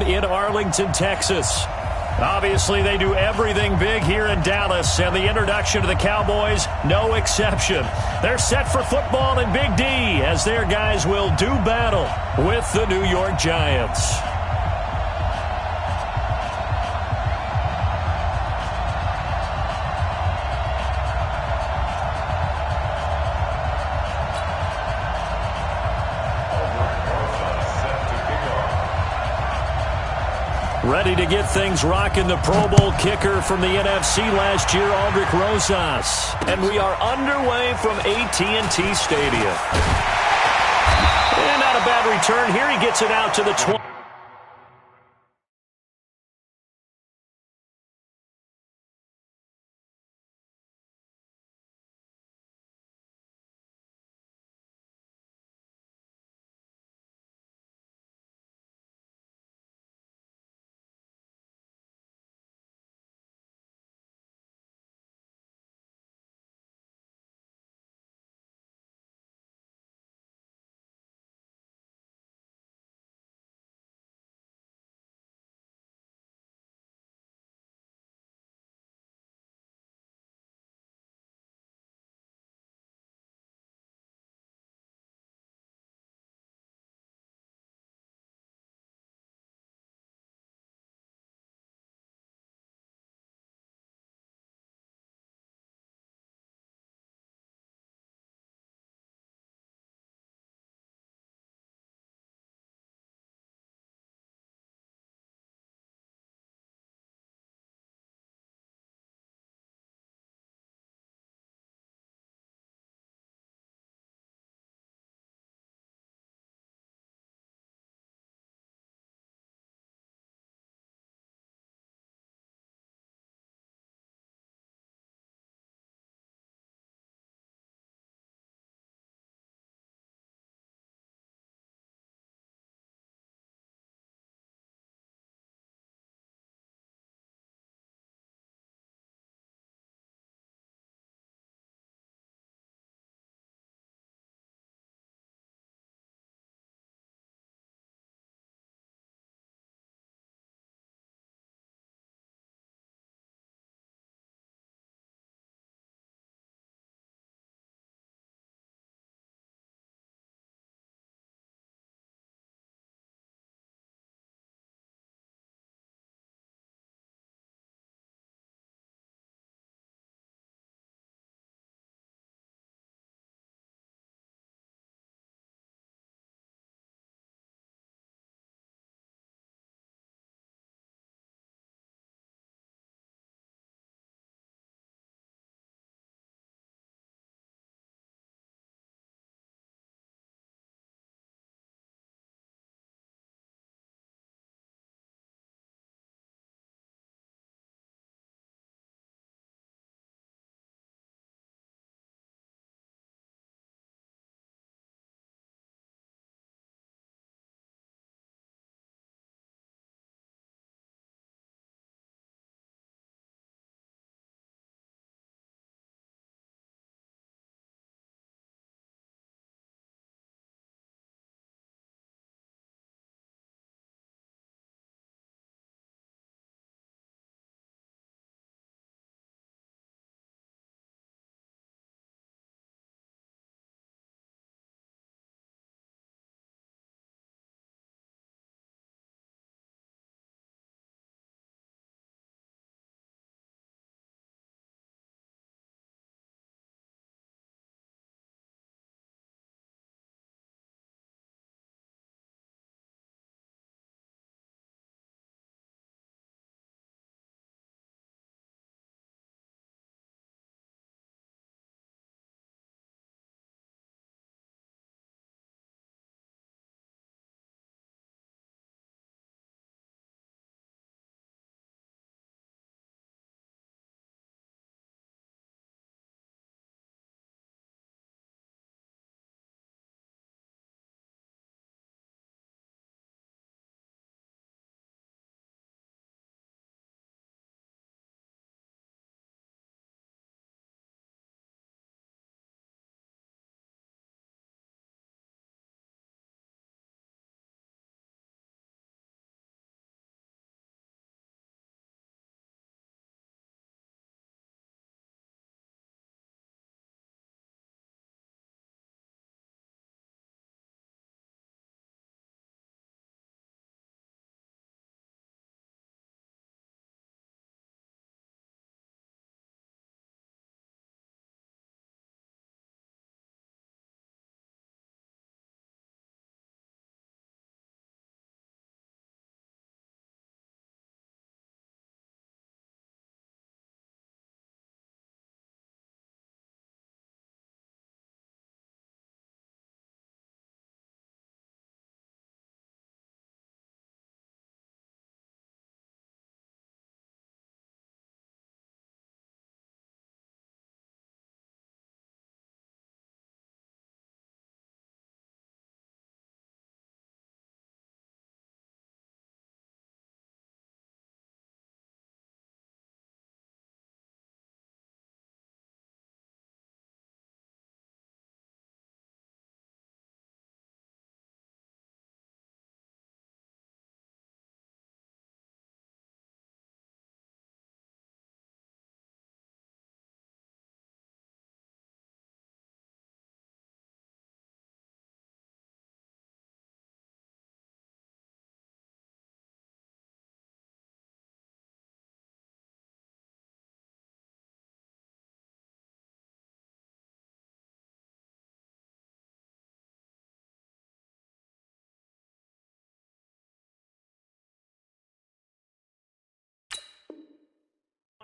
in Arlington, Texas. Obviously, they do everything big here in Dallas, and the introduction to the Cowboys, no exception. They're set for football in Big D as their guys will do battle with the New York Giants. Ready to get things rocking, the Pro Bowl kicker from the NFC last year, Aldrick Rosas. And we are underway from AT&T Stadium. And not a bad return here. He gets it out to the 20.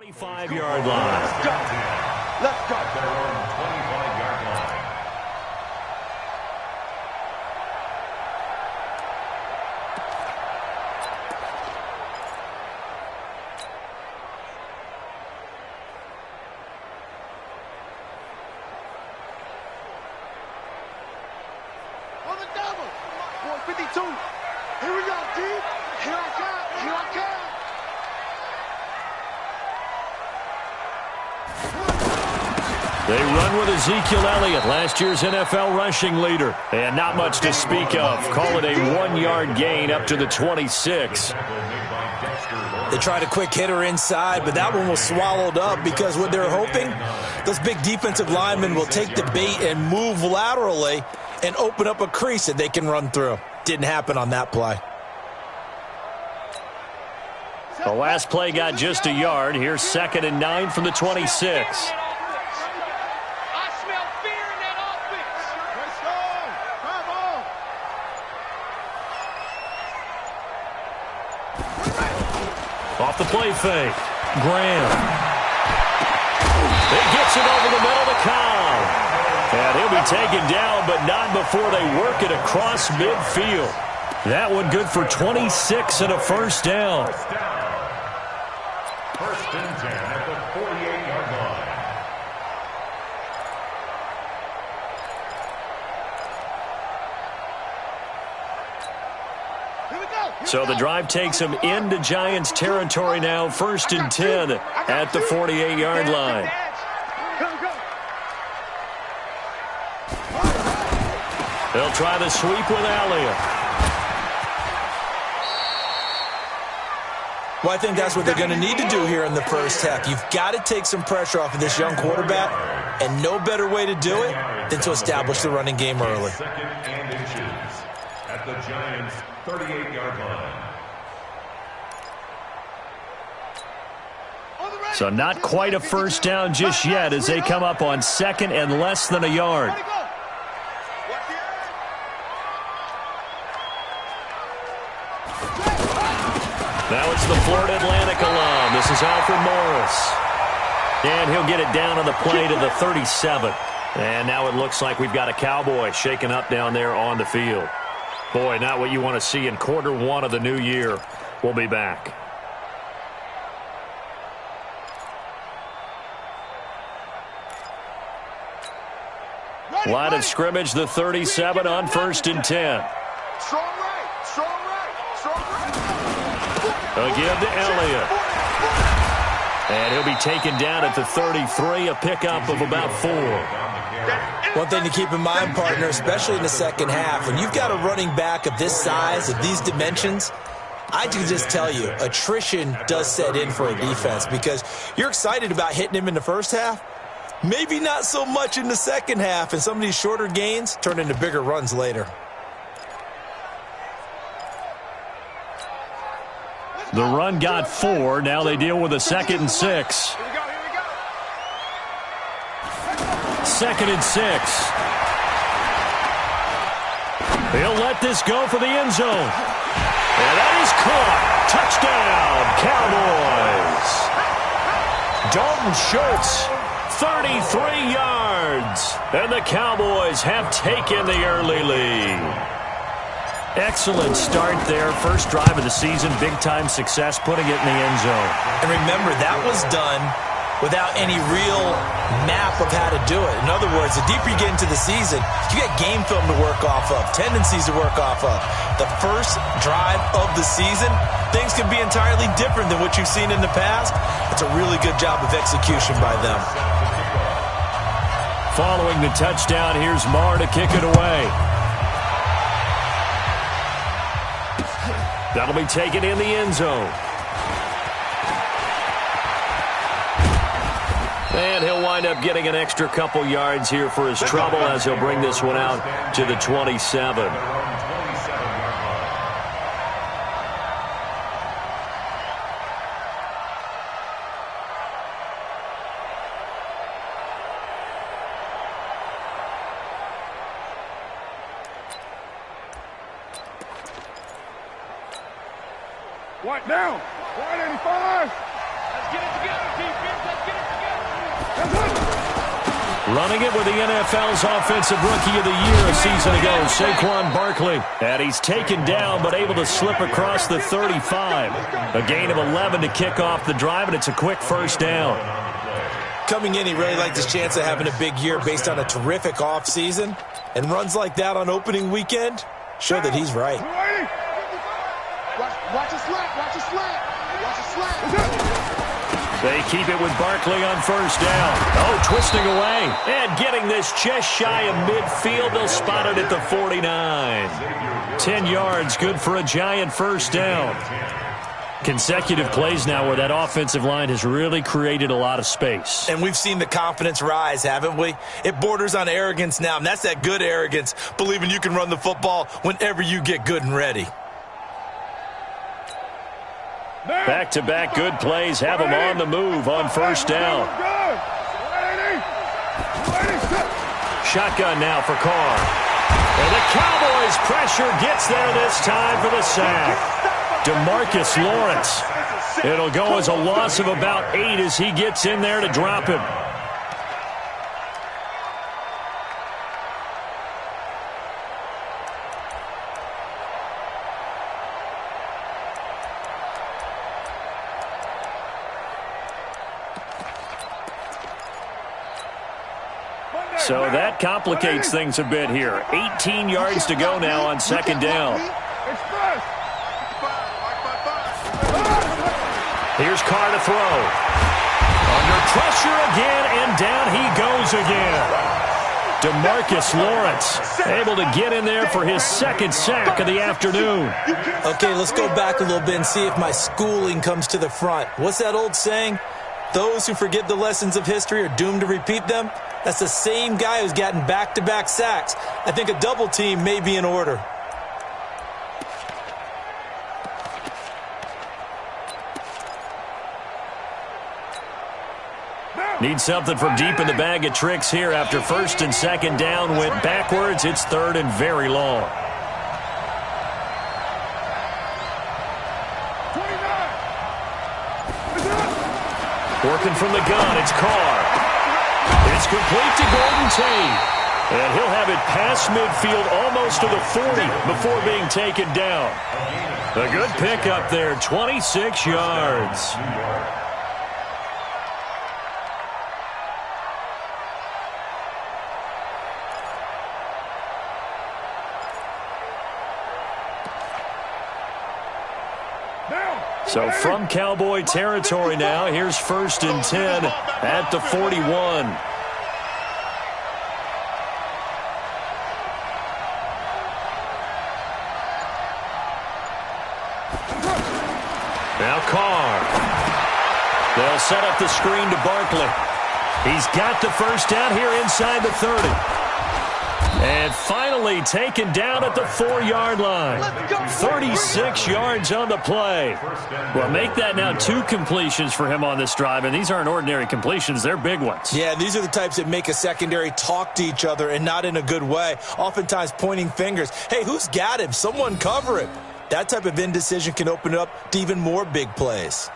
25-yard line. Let's go. At their own 25-yard line. On the double. 452. Here we go, D. Here I come. Here I come. They run with Ezekiel Elliott, last year's NFL rushing leader. And not much to speak of. Call it a 1-yard gain up to the 26. They tried a quick hitter inside, but that one was swallowed up because what they're hoping, those big defensive linemen will take the bait and move laterally and open up a crease that they can run through. Didn't happen on that play. The last play got just a yard. Here's 2nd and 9 from the 26. Off the play fake. Graham. He gets it over the middle to Cobb. And he'll be taken down, but not before they work it across midfield. That one good for 26 and a first down. First and 10 at the 48-yard line. So the drive takes them into Giants territory now. 1st and 10 at the 48-yard line. They'll try the sweep with Elliott. Well, I think that's what they're going to need to do here in the first half. You've got to take some pressure off of this young quarterback, and no better way to do it than to establish the running game early. 2nd and inches at the Giants' 38-yard line. So not quite a first down just yet as they come up on 2nd and less than a yard. Now it's the Florida Atlantic alum. This is Alfred Morris. And he'll get it down on the play to the 37. And now it looks like we've got a Cowboy shaking up down there on the field. Boy, not what you want to see in quarter 1 of the new year. We'll be back. Line of scrimmage, the 37 on 1st and 10. Again to Elliott. And he'll be taken down at the 33, a pickup of about 4. One thing to keep in mind, partner, especially in the second half, when you've got a running back of this size, of these dimensions, I can just tell you, attrition does set in for a defense because you're excited about hitting him in the first half. Maybe not so much in the second half, and some of these shorter gains turn into bigger runs later. The run got 4. Now they deal with a 2nd and 6. 2nd and 6. He'll let this go for the end zone. And that is caught. Touchdown, Cowboys. Dalton Schultz, 33 yards. And the Cowboys have taken the early lead. Excellent start there. First drive of the season. Big-time success putting it in the end zone. And remember, that was done without any real map of how to do it. In other words, the deeper you get into the season, you got game film to work off of, tendencies to work off of. The first drive of the season, things can be entirely different than what you've seen in the past. It's a really good job of execution by them. Following the touchdown, here's Marr to kick it away. That'll be taken in the end zone. And he'll wind up getting an extra couple yards here for his trouble as he'll bring this one out to the 27. White down. 185. Running it with the NFL's Offensive Rookie of the Year a season ago, Saquon Barkley. And he's taken down but able to slip across the 35. A gain of 11 to kick off the drive, and it's a quick first down. Coming in, he really liked his chance of having a big year based on a terrific offseason. And runs like that on opening weekend show that he's right. Watch it slap. Watch it slap. Watch it slap. They keep it with Barkley on first down. Oh, twisting away. And getting this just shy of midfield. They'll spot it at the 49. 10 yards, good for a Giant first down. Consecutive plays now where that offensive line has really created a lot of space. And we've seen the confidence rise, haven't we? It borders on arrogance now, and that's that good arrogance, believing you can run the football whenever you get good and ready. Back-to-back good plays have them on the move on first down. Shotgun now for Carr. And the Cowboys' pressure gets there this time for the sack. DeMarcus Lawrence. It'll go as a loss of about 8 as he gets in there to drop him. So that complicates things a bit here. 18 yards to go now on second down. Here's Carr to throw. Under pressure again, and down he goes again. DeMarcus Lawrence able to get in there for his second sack of the afternoon. Okay, let's go back a little bit and see if my schooling comes to the front. What's that old saying? Those who forget the lessons of history are doomed to repeat them. That's the same guy who's gotten back-to-back sacks. I think a double team may be in order. Need something from deep in the bag of tricks here after first and second down went backwards. It's third and very long. Working from the gun, it's Carr. It's complete to Golden Tate. And he'll have it past midfield almost to the 40 before being taken down. A good pickup there, 26 yards. So from Cowboy territory now, here's first and 10 at the 41. Now Carr. They'll set up the screen to Barkley. He's got the first down here inside the 30. And finally taken down at the 4-yard line. 36 yards on the play. Well, make that now 2 completions for him on this drive, and these aren't ordinary completions. They're big ones. Yeah, these are the types that make a secondary talk to each other and not in a good way, oftentimes pointing fingers. Hey, who's got him? Someone cover him. That type of indecision can open it up to even more big plays.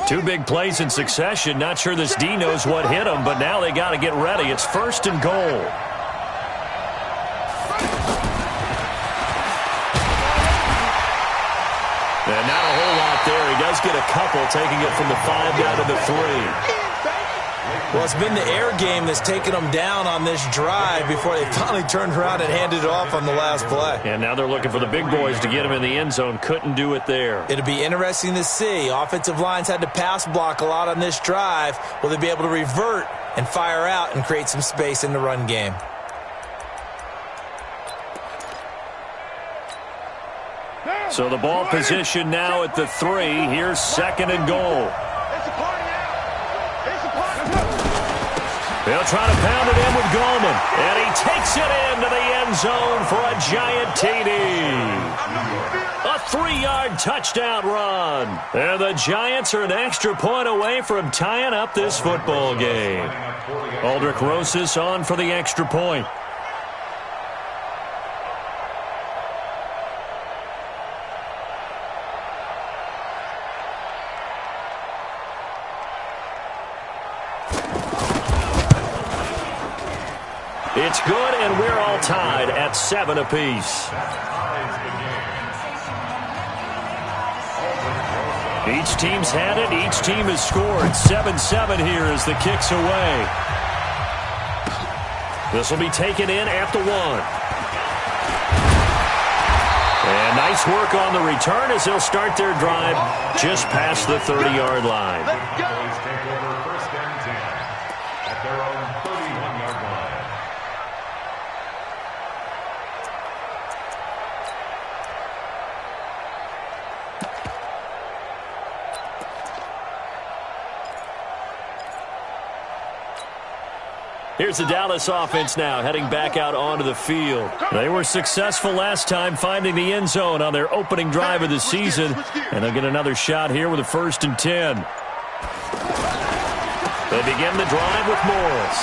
Two big plays in succession. Not sure this D knows what hit him, but now they got to get ready. It's first and goal. And not a whole lot there. He does get a couple, taking it from the 5 down to the 3. Well, it's been the air game that's taken them down on this drive before they finally turned around and handed it off on the last play. And now they're looking for the big boys to get him in the end zone. Couldn't do it there. It'll be interesting to see. Offensive lines had to pass block a lot on this drive. Will they be able to revert and fire out and create some space in the run game? So the ball position now at the 3. Here's second and goal. They'll try to pound it in with Gallman. And he takes it into the end zone for a Giant TD. A 3-yard touchdown run. And the Giants are an extra point away from tying up this football game. Aldrich Rosas on for the extra point. all tied at 7 apiece. Each team's had it. Each team has scored. 7-7 here as the kick's away. This will be taken in at the 1. And nice work on the return as they'll start their drive just past the 30-yard line. Cowboys take over 1st and 10 at their own 31-yard line. Here's the Dallas offense now, heading back out onto the field. They were successful last time finding the end zone on their opening drive of the season, and they'll get another shot here with a 1st and 10. They begin the drive with Morris.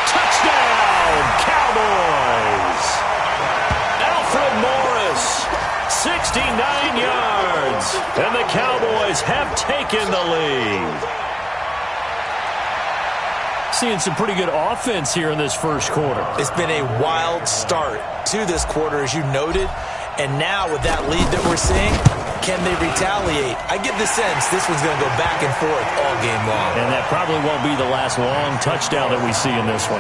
Touchdown, Cowboys! Alfred Morris, 69 yards, and the Cowboys have taken the lead. Seeing some pretty good offense here in this first quarter. It's been a wild start to this quarter, as you noted, and now with that lead that we're seeing, can they retaliate? I get the sense this one's going to go back and forth all game long. And that probably won't be the last long touchdown that we see in this one.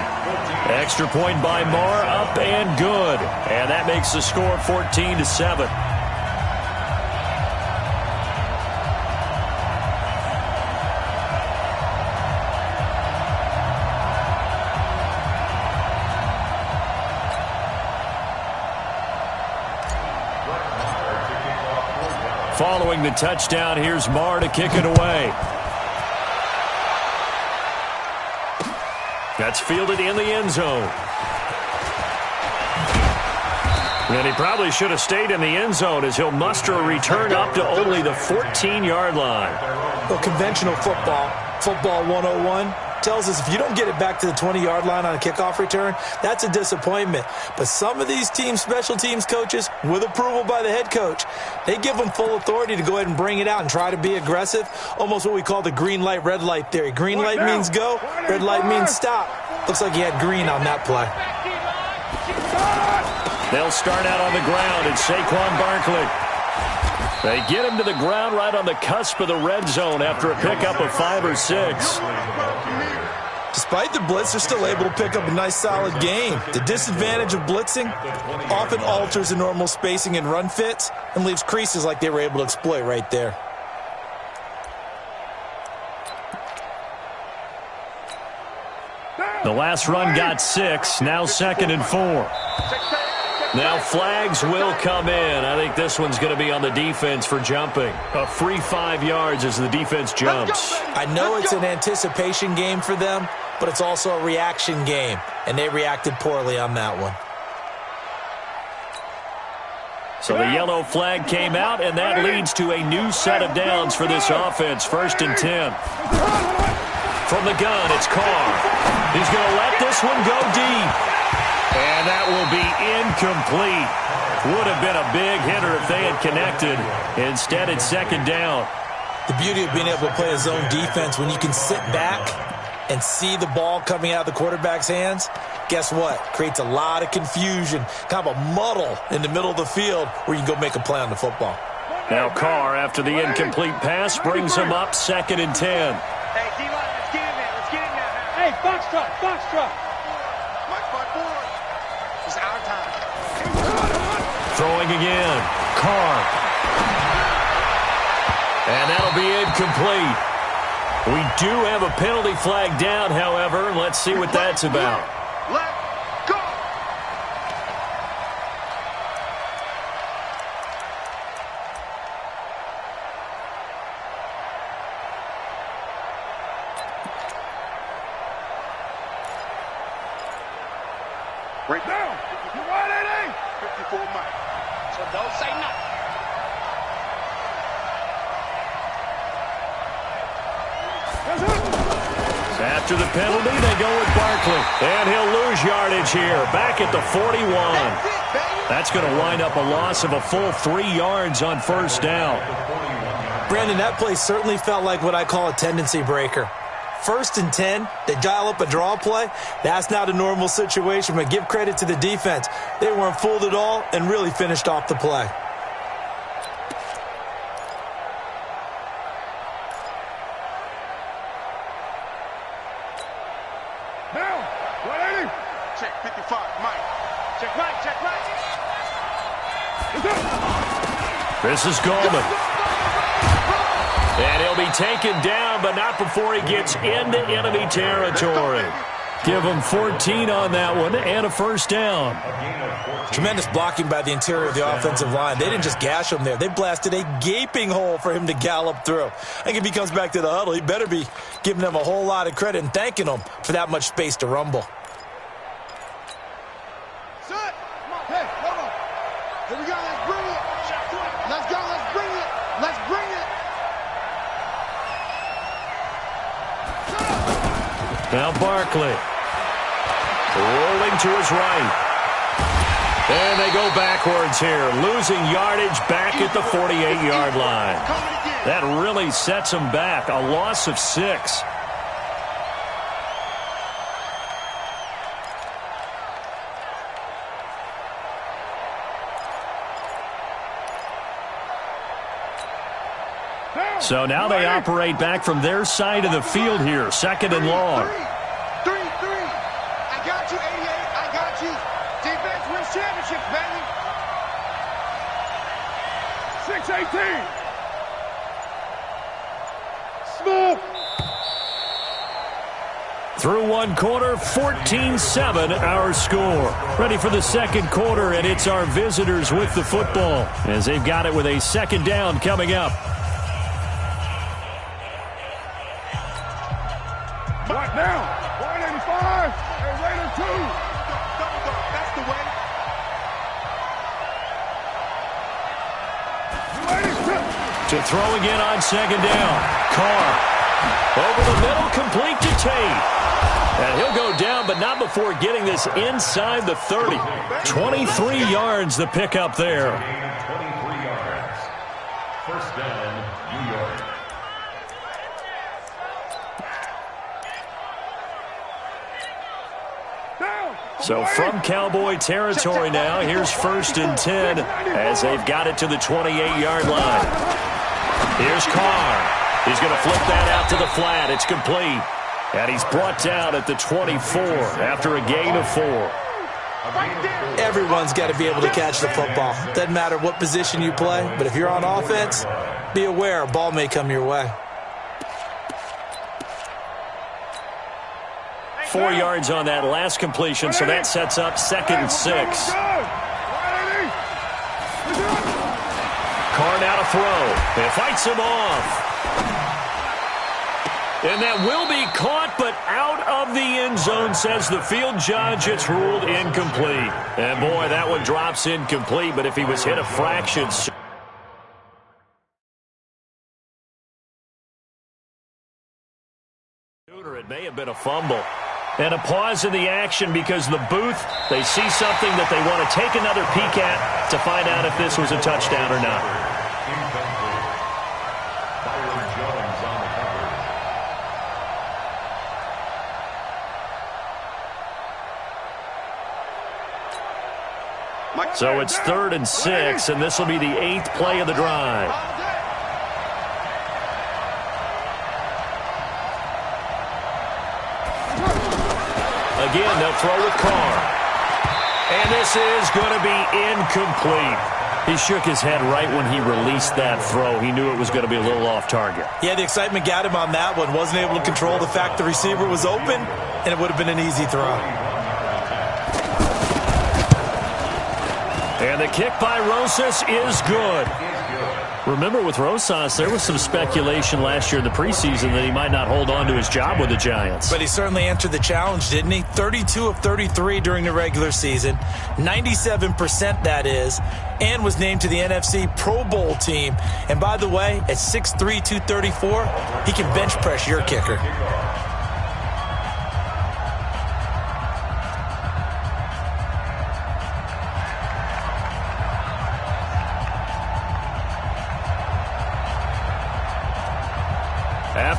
Extra point by Marr, up and good. And that makes the score 14-7. Following the touchdown, here's Marr to kick it away. That's fielded in the end zone. And he probably should have stayed in the end zone as he'll muster a return up to only the 14-yard line. Well, conventional football 101, tells us if you don't get it back to the 20-yard line on a kickoff return, that's a disappointment. But some of these teams, special teams coaches, with approval by the head coach, they give them full authority to go ahead and bring it out and try to be aggressive, almost what we call the green light, red light theory. Green light means go, red light means stop. Looks like he had green on that play. They'll start out on the ground, and Saquon Barkley. They get him to the ground right on the cusp of the red zone after a pickup of 5 or 6. Despite the blitz, they're still able to pick up a nice, solid game. The disadvantage of blitzing often alters the normal spacing and run fits and leaves creases like they were able to exploit right there. The last run got 6, now 2nd and 4. Now flags will come in. I think this one's going to be on the defense for jumping. A free 5 yards as the defense jumps. I know it's an anticipation game for them, but it's also a reaction game, and they reacted poorly on that one. So the yellow flag came out, and that leads to a new set of downs for this offense. 1st and 10. From the gun, it's Carr. He's going to let this one go deep. And that will be incomplete. Would have been a big hitter if they had connected. Instead, it's 2nd down. The beauty of being able to play a zone defense, when you can sit back and see the ball coming out of the quarterback's hands, guess what? Creates a lot of confusion, kind of a muddle in the middle of the field where you can go make a play on the football. Now Carr, after the incomplete pass, brings him up 2nd and 10. Hey, D-line, let's get in there. Let's get in there. Hey, Foxtrot, Foxtrot. My boy. It's our time. Throwing again. Carr. And that'll be incomplete. We do have a penalty flag down, however. Let's see what that's about. Let go. Right down. You right at 54 Mike. So don't say nothing. After the penalty, they go with Barkley. And he'll lose yardage here, back at the 41. That's going to wind up a loss of a full 3 yards on 1st down. Brandon, that play certainly felt like what I call a tendency breaker. 1st and 10, they dial up a draw play. That's not a normal situation, but give credit to the defense. They weren't fooled at all and really finished off the play. Now, 180. Check 55, Mike. Check right, check right. This is Goldman. And he'll be taken down, but not before he gets into enemy territory. Give him 14 on that one and a first down. Tremendous blocking by the interior of the offensive line. They didn't just gash him there. They blasted a gaping hole for him to gallop through. I think if he comes back to the huddle, he better be giving them a whole lot of credit and thanking them for that much space to rumble. Set. Hey, hold on. Here we go. Let's bring it. Let's go. Let's bring it. Let's bring it. Now Barkley. Rolling to his right. And they go backwards here. Losing yardage back at the 48-yard line. That really sets them back. A loss of 6. So now they operate back from their side of the field here. 2nd and long. 3. I got you, 88. I got you. Defense wins championships, baby. 6-18. Small. Through one quarter, 14-7 our score. Ready for the second quarter, and it's our visitors with the football as they've got it with a 2nd down coming up. What now? 185. And Raider 2. That's the way. To throw again on 2nd down. Carr. Over the middle, complete to Tate. And he'll go down, but not before getting this inside the 30. 23 yards the pickup there. 23 yards. First down, New York. So from Cowboy territory now, here's 1st and 10 as they've got it to the 28-yard line. Here's Carr. He's going to flip that out to the flat. It's complete. And he's brought down at the 24 after a gain of 4. Everyone's got to be able to catch the football. Doesn't matter what position you play, but if you're on offense, be aware a ball may come your way. 4 yards on that last completion, so that sets up 2nd and 6. Carr now to throw. It fights him off. And that will be caught, but out of the end zone, says the field judge. It's ruled incomplete. And, boy, that one drops incomplete, but if he was hit a fraction... it may have been a fumble. And a pause in the action because the booth, they see something that they want to take another peek at to find out if this was a touchdown or not. So it's 3rd and 6, and this will be the 8th play of the drive. Again, they'll throw with Carr. And this is going to be incomplete. He shook his head right when he released that throw. He knew it was going to be a little off target. Yeah, the excitement got him on that one. Wasn't able to control the fact the receiver was open, and it would have been an easy throw. And the kick by Rosas is good. Remember, with Rosas, there was some speculation last year in the preseason that he might not hold on to his job with the Giants. But he certainly answered the challenge, didn't he? 32 of 33 during the regular season, 97% that is, and was named to the NFC Pro Bowl team. And by the way, at 6'3", 234, he can bench press your kicker.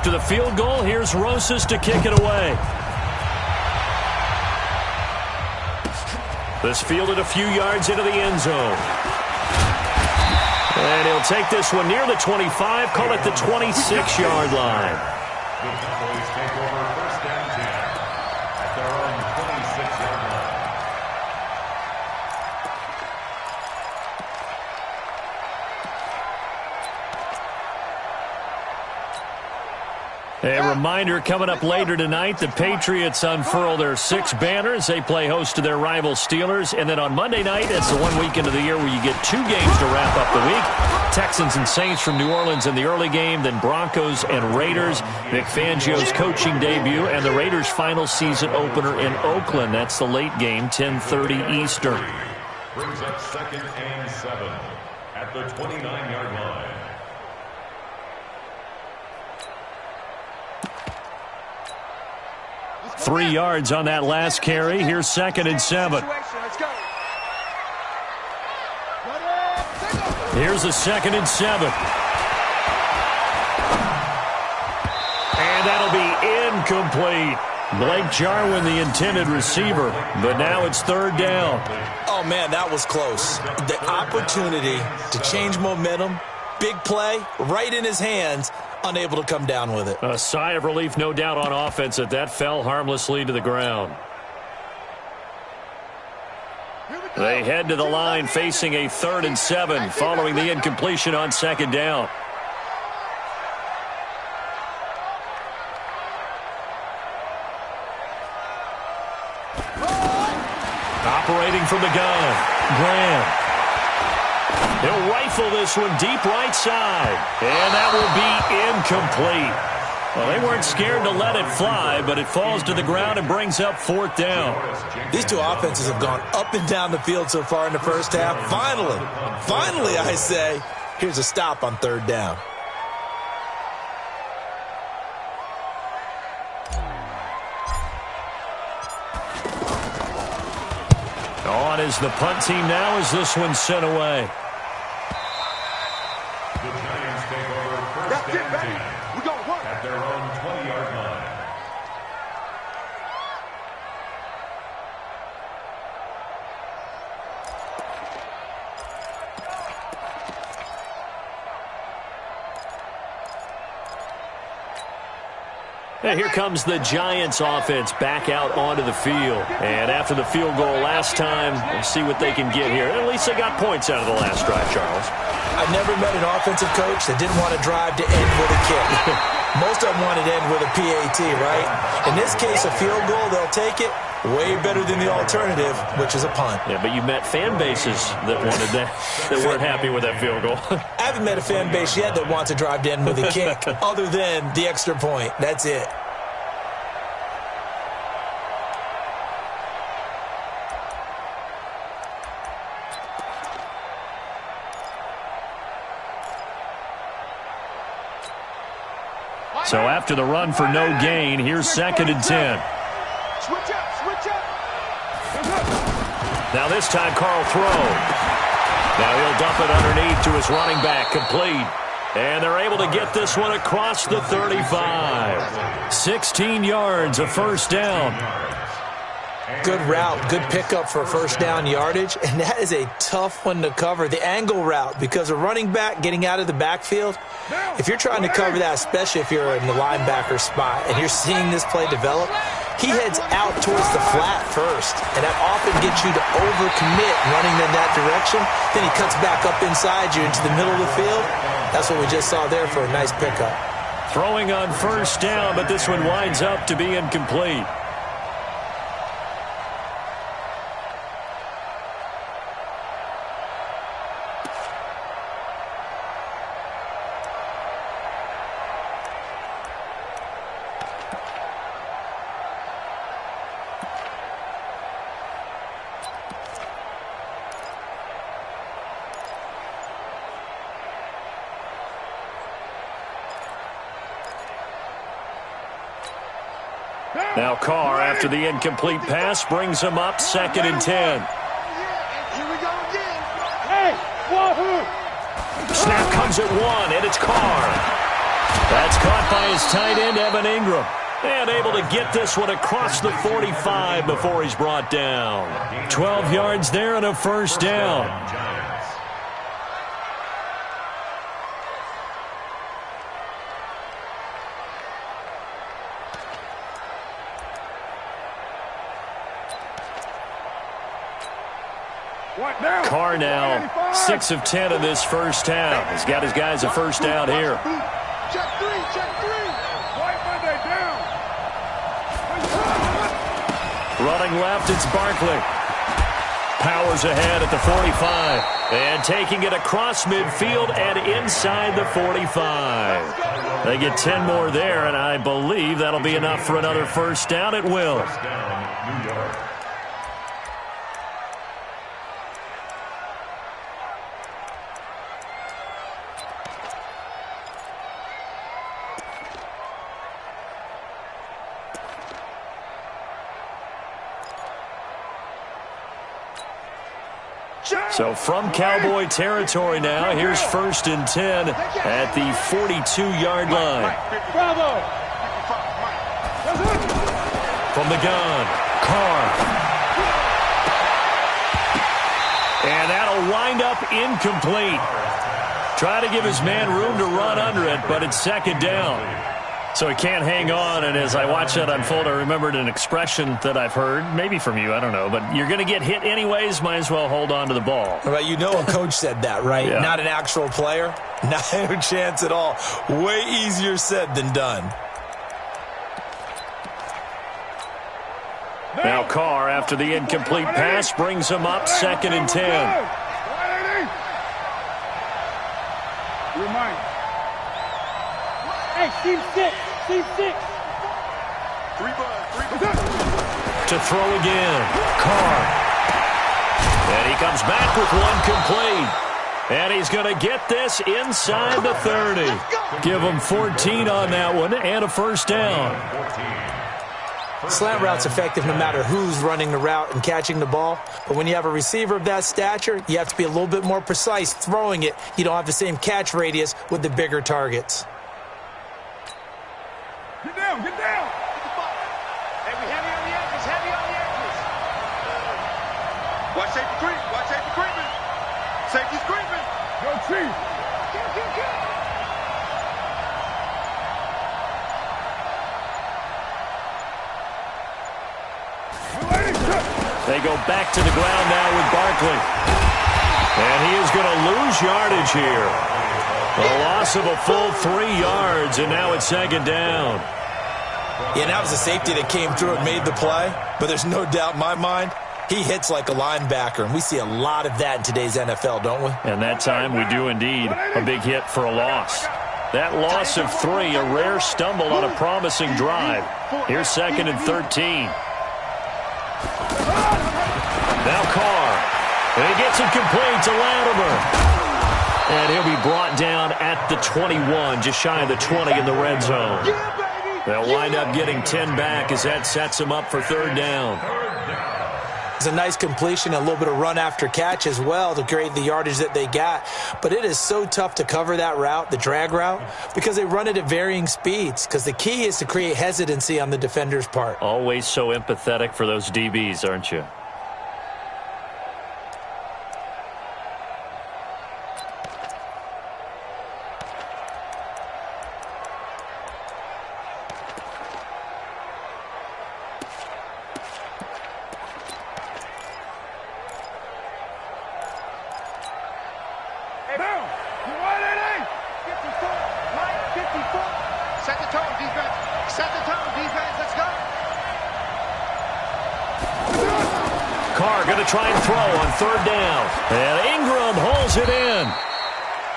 After the field goal, here's Rosas to kick it away. This fielded a few yards into the end zone. And he'll take this one near the 25, call it the 26-yard line. The Cowboys take over first and 10 at their own 26-yard line. A reminder coming up later tonight, the Patriots unfurl their 6 banners. They play host to their rival Steelers. And then on Monday night, it's the one weekend of the year where you get 2 games to wrap up the week. Texans and Saints from New Orleans in the early game, then Broncos and Raiders. Vic Fangio's coaching debut and the Raiders' final season opener in Oakland. That's the late game, 10:30 Eastern. Brings up 2nd and 7 at the 29-yard line. 3 yards on that last carry. Here's 2nd and 7. Here's a 2nd and 7. And that'll be incomplete. Blake Jarwin, the intended receiver, but now it's 3rd down. Oh, man, that was close. The opportunity to change momentum, big play, right in his hands, unable to come down with it. A sigh of relief, no doubt, on offense that fell harmlessly to the ground. They head to the line facing a 3rd and 7 following the incompletion on 2nd down. Operating from the gun, Graham. He'll rifle this one deep right side. And that will be incomplete. Well, they weren't scared to let it fly, but it falls to the ground and brings up 4th down. These two offenses have gone up and down the field so far in the first half. Finally, I say, here's a stop on 3rd down. On is the punt team now as this one's sent away. The Giants take over first and 10 at their own 20-yard line. And here comes the Giants offense back out onto the field. And after the field goal last time, we'll see what they can get here. At least they got points out of the last drive, Charles. I've never met an offensive coach that didn't want to drive to end with a kick. Most of them want to end with a PAT, right? In this case, a field goal, they'll take it. Way better than the alternative, which is a punt. Yeah, but you met fan bases that wanted that weren't happy with that field goal. I haven't met a fan base yet that wants to drive to end with a kick, other than the extra point. That's it. So after the run for no gain, here's 2nd and 10. Switch up. Now this time, Carl throw. Now he'll dump it underneath to his running back, complete. And they're able to get this one across the 35. 16 yards, a 1st down. Good route, good pickup for 1st down yardage, and that is a tough one to cover. The angle route, because a running back getting out of the backfield, if you're trying to cover that, especially if you're in the linebacker spot and you're seeing this play develop, he heads out towards the flat first, and that often gets you to overcommit running in that direction. Then he cuts back up inside you into the middle of the field. That's what we just saw there for a nice pickup. Throwing on 1st down, but this one winds up to be incomplete. Now Carr, after the incomplete pass, brings him up 2nd and 10. Here we go again. Hey, wahoo! Snap comes at 1, and it's Carr. That's caught by his tight end, Evan Ingram. And able to get this one across the 45 before he's brought down. 12 yards there and a first down. Carr now 6 of 10 in this first half. He's got his guys a first down here. Check three. White Monday down. Running left, it's Barkley. Powers ahead at the 45. And taking it across midfield and inside the 45. They get 10 more there, and I believe that'll be enough for another first down. It will. First down, New York. So from Cowboy territory now, here's 1st and 10 at the 42-yard line. Bravo. From the gun, Carr. And that'll wind up incomplete. Try to give his man room to run under it, but it's 2nd down. So he can't hang on, and as I watch that unfold, I remembered an expression that I've heard, maybe from you, I don't know, but you're going to get hit anyways, might as well hold on to the ball. Well, you know a coach said that, right? Yeah. Not an actual player. Not a chance at all. Way easier said than done. Now Carr, after the incomplete pass, brings him up 2nd and 10. Remind. Hey, team 6. To throw again, Carr. And he comes back with one complete. And he's going to get this inside the 30. Give him 14 on that one and a first down. Slant route's effective no matter who's running the route and catching the ball. But when you have a receiver of that stature, you have to be a little bit more precise throwing it. You don't have the same catch radius with the bigger targets. Get down. Hey, we heavy on the edges. Watch safety creeping. Safety's creeping. Go Chief. They go back to the ground now with Barkley. And he is going to lose yardage here. A loss of a full 3 yards, and now it's 2nd down. Yeah, that was a safety that came through and made the play. But there's no doubt in my mind, he hits like a linebacker. And we see a lot of that in today's NFL, don't we? And that time we do indeed. A big hit for a loss. That loss of 3, a rare stumble on a promising drive. Here's 2nd and 13. Now Carr. And he gets it complete to Latimer. And he'll be brought down at the 21, just shy of the 20 in the red zone. They'll wind up getting 10 back as that sets them up for 3rd down. It's a nice completion, a little bit of run after catch as well to create the yardage that they got. But it is so tough to cover that route, the drag route, because they run it at varying speeds. Because the key is to create hesitancy on the defender's part. Always so empathetic for those DBs, aren't you? Try and throw on 3rd down. And Ingram holds it in.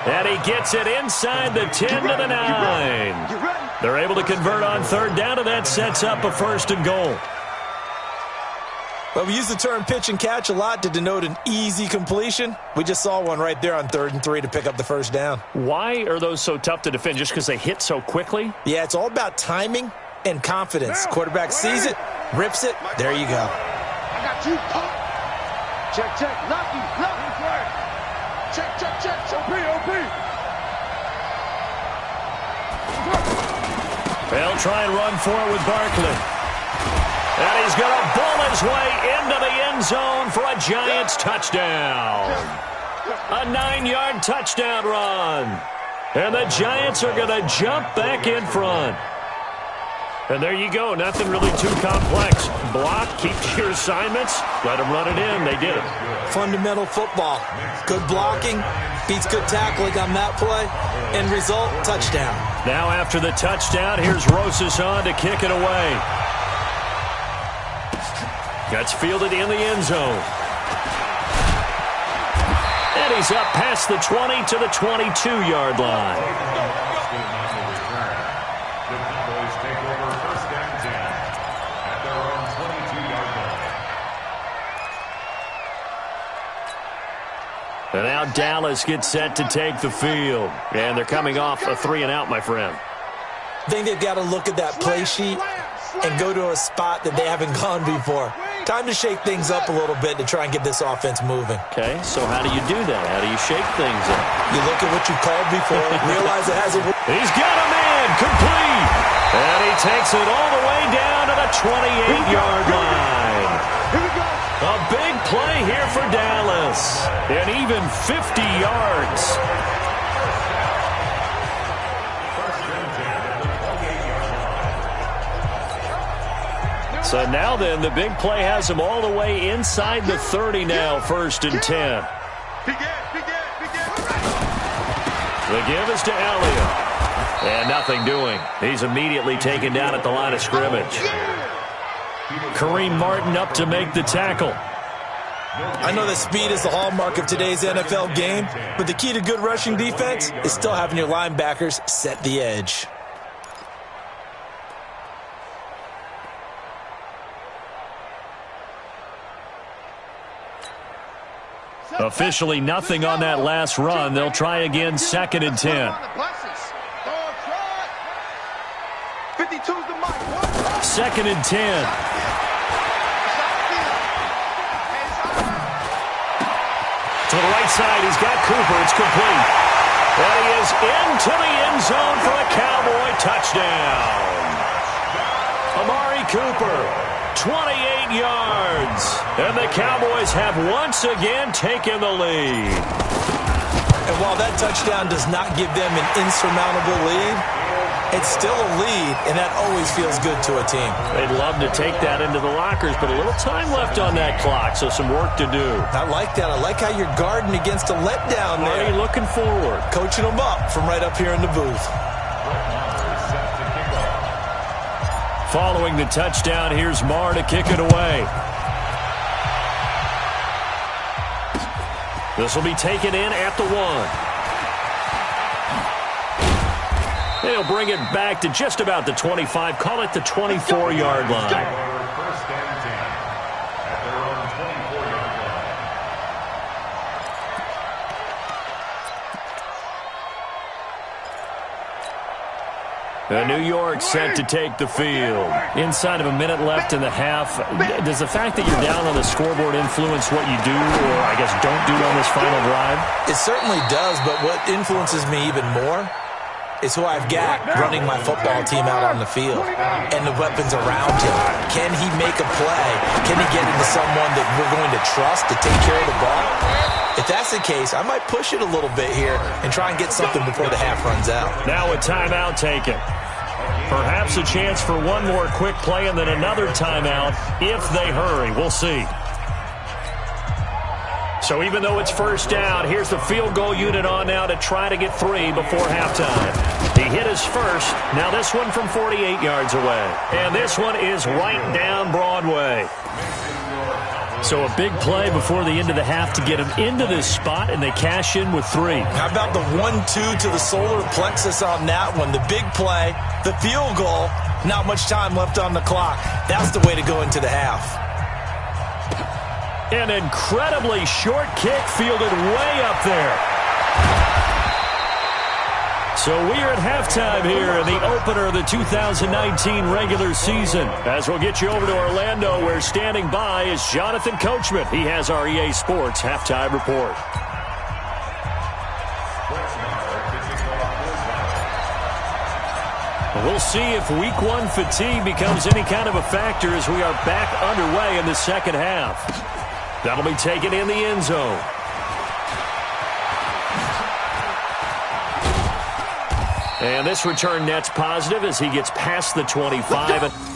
And he gets it inside the 10 to the 9. They're able to convert on 3rd down, and that sets up a 1st and goal. Well, we use the term pitch and catch a lot to denote an easy completion. We just saw one right there on 3rd and 3 to pick up the 1st down. Why are those so tough to defend? Just because they hit so quickly? Yeah, it's all about timing and confidence. Quarterback sees it, rips it, there you go. I got you. Check. Lucky. Check. OP. They'll try and run for it with Barkley. And he's going to bull his way into the end zone for a Giants touchdown. A 9-yard touchdown run. And the Giants are going to jump back in front. And there you go. Nothing really too complex. Block, keep your assignments, let them run it in. They did it. Fundamental football. Good blocking, beats good tackling on that play. End result, touchdown. Now after the touchdown, here's Rosas on to kick it away. Gets fielded in the end zone. And he's up past the 20 to the 22-yard line. And now Dallas gets set to take the field. And they're coming off a 3-and-out, my friend. I think they've got to look at that play sheet and go to a spot that they haven't gone before. Time to shake things up a little bit to try and get this offense moving. Okay, so how do you do that? How do you shake things up? You look at what you called before, realize it hasn't worked. He's got a man, complete. And he takes it all the way down to the 28-yard line. A big play here for Dallas. And even 50 yards. So now then, the big play has him all the way inside the 30 now, 1st and 10. The give is to Elliott. And nothing doing. He's immediately taken down at the line of scrimmage. Kareem Martin up to make the tackle. I know that speed is the hallmark of today's NFL game, but the key to good rushing defense is still having your linebackers set the edge. Officially nothing on that last run. They'll try again, 2nd and 10. 2nd and 10. To the right side, he's got Cooper. It's complete. And he is into the end zone for a Cowboy touchdown. Amari Cooper, 28 yards. And the Cowboys have once again taken the lead. And while that touchdown does not give them an insurmountable lead, it's still a lead, and that always feels good to a team. They'd love to take that into the lockers, but a little time left on that clock, so some work to do. I like that. I like how you're guarding against a letdown there. Already looking forward. Coaching them up from right up here in the booth. Following the touchdown, here's Marr to kick it away. This will be taken in at the 1. They'll bring it back to just about the 25. Call it the 24-yard line. 1st and 10 at their own 24-yard line. New York set to take the field. Inside of a minute left in the half. Does the fact that you're down on the scoreboard influence what you do, or I guess don't do on this final drive? It certainly does, but what influences me even more is who I've got running my football team out on the field and the weapons around him. Can he make a play? Can he get into someone that we're going to trust to take care of the ball? If that's the case, I might push it a little bit here and try and get something before the half runs out. Now a timeout taken. Perhaps a chance for one more quick play and then another timeout if they hurry. We'll see. So even though it's 1st down, here's the field goal unit on now to try to get 3 before halftime. He hit his first. Now this one from 48 yards away. And this one is right down Broadway. So a big play before the end of the half to get him into this spot, and they cash in with 3. How about the 1-2 to the solar plexus on that one? The big play, the field goal, not much time left on the clock. That's the way to go into the half. An incredibly short kick fielded way up there. So we are at halftime here in the opener of the 2019 regular season. As we'll get you over to Orlando, where standing by is Jonathan Coachman. He has our EA Sports halftime report. We'll see if week 1 fatigue becomes any kind of a factor as we are back underway in the second half. That'll be taken in the end zone. And this return net's positive as he gets past the 25.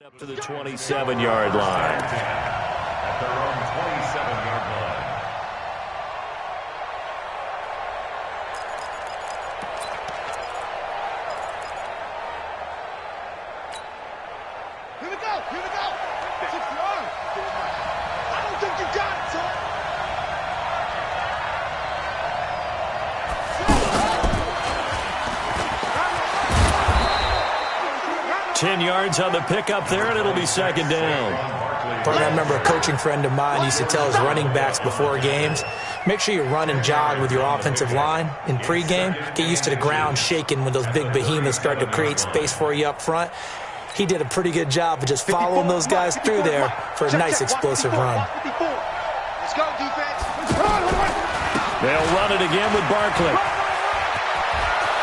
Up to the 27-yard line. At their own 27-yard line. Here we go, here we go. 6 yards. I don't think you got it, son. 10 yards on the pickup there, and it'll be second down. I remember a coaching friend of mine used to tell his running backs before games, make sure you run and jog with your offensive line in pregame. Get used to the ground shaking when those big behemoths start to create space for you up front. He did a pretty good job of just following those guys through there for a nice explosive run. Let's go, defense. They'll run it again with Barkley.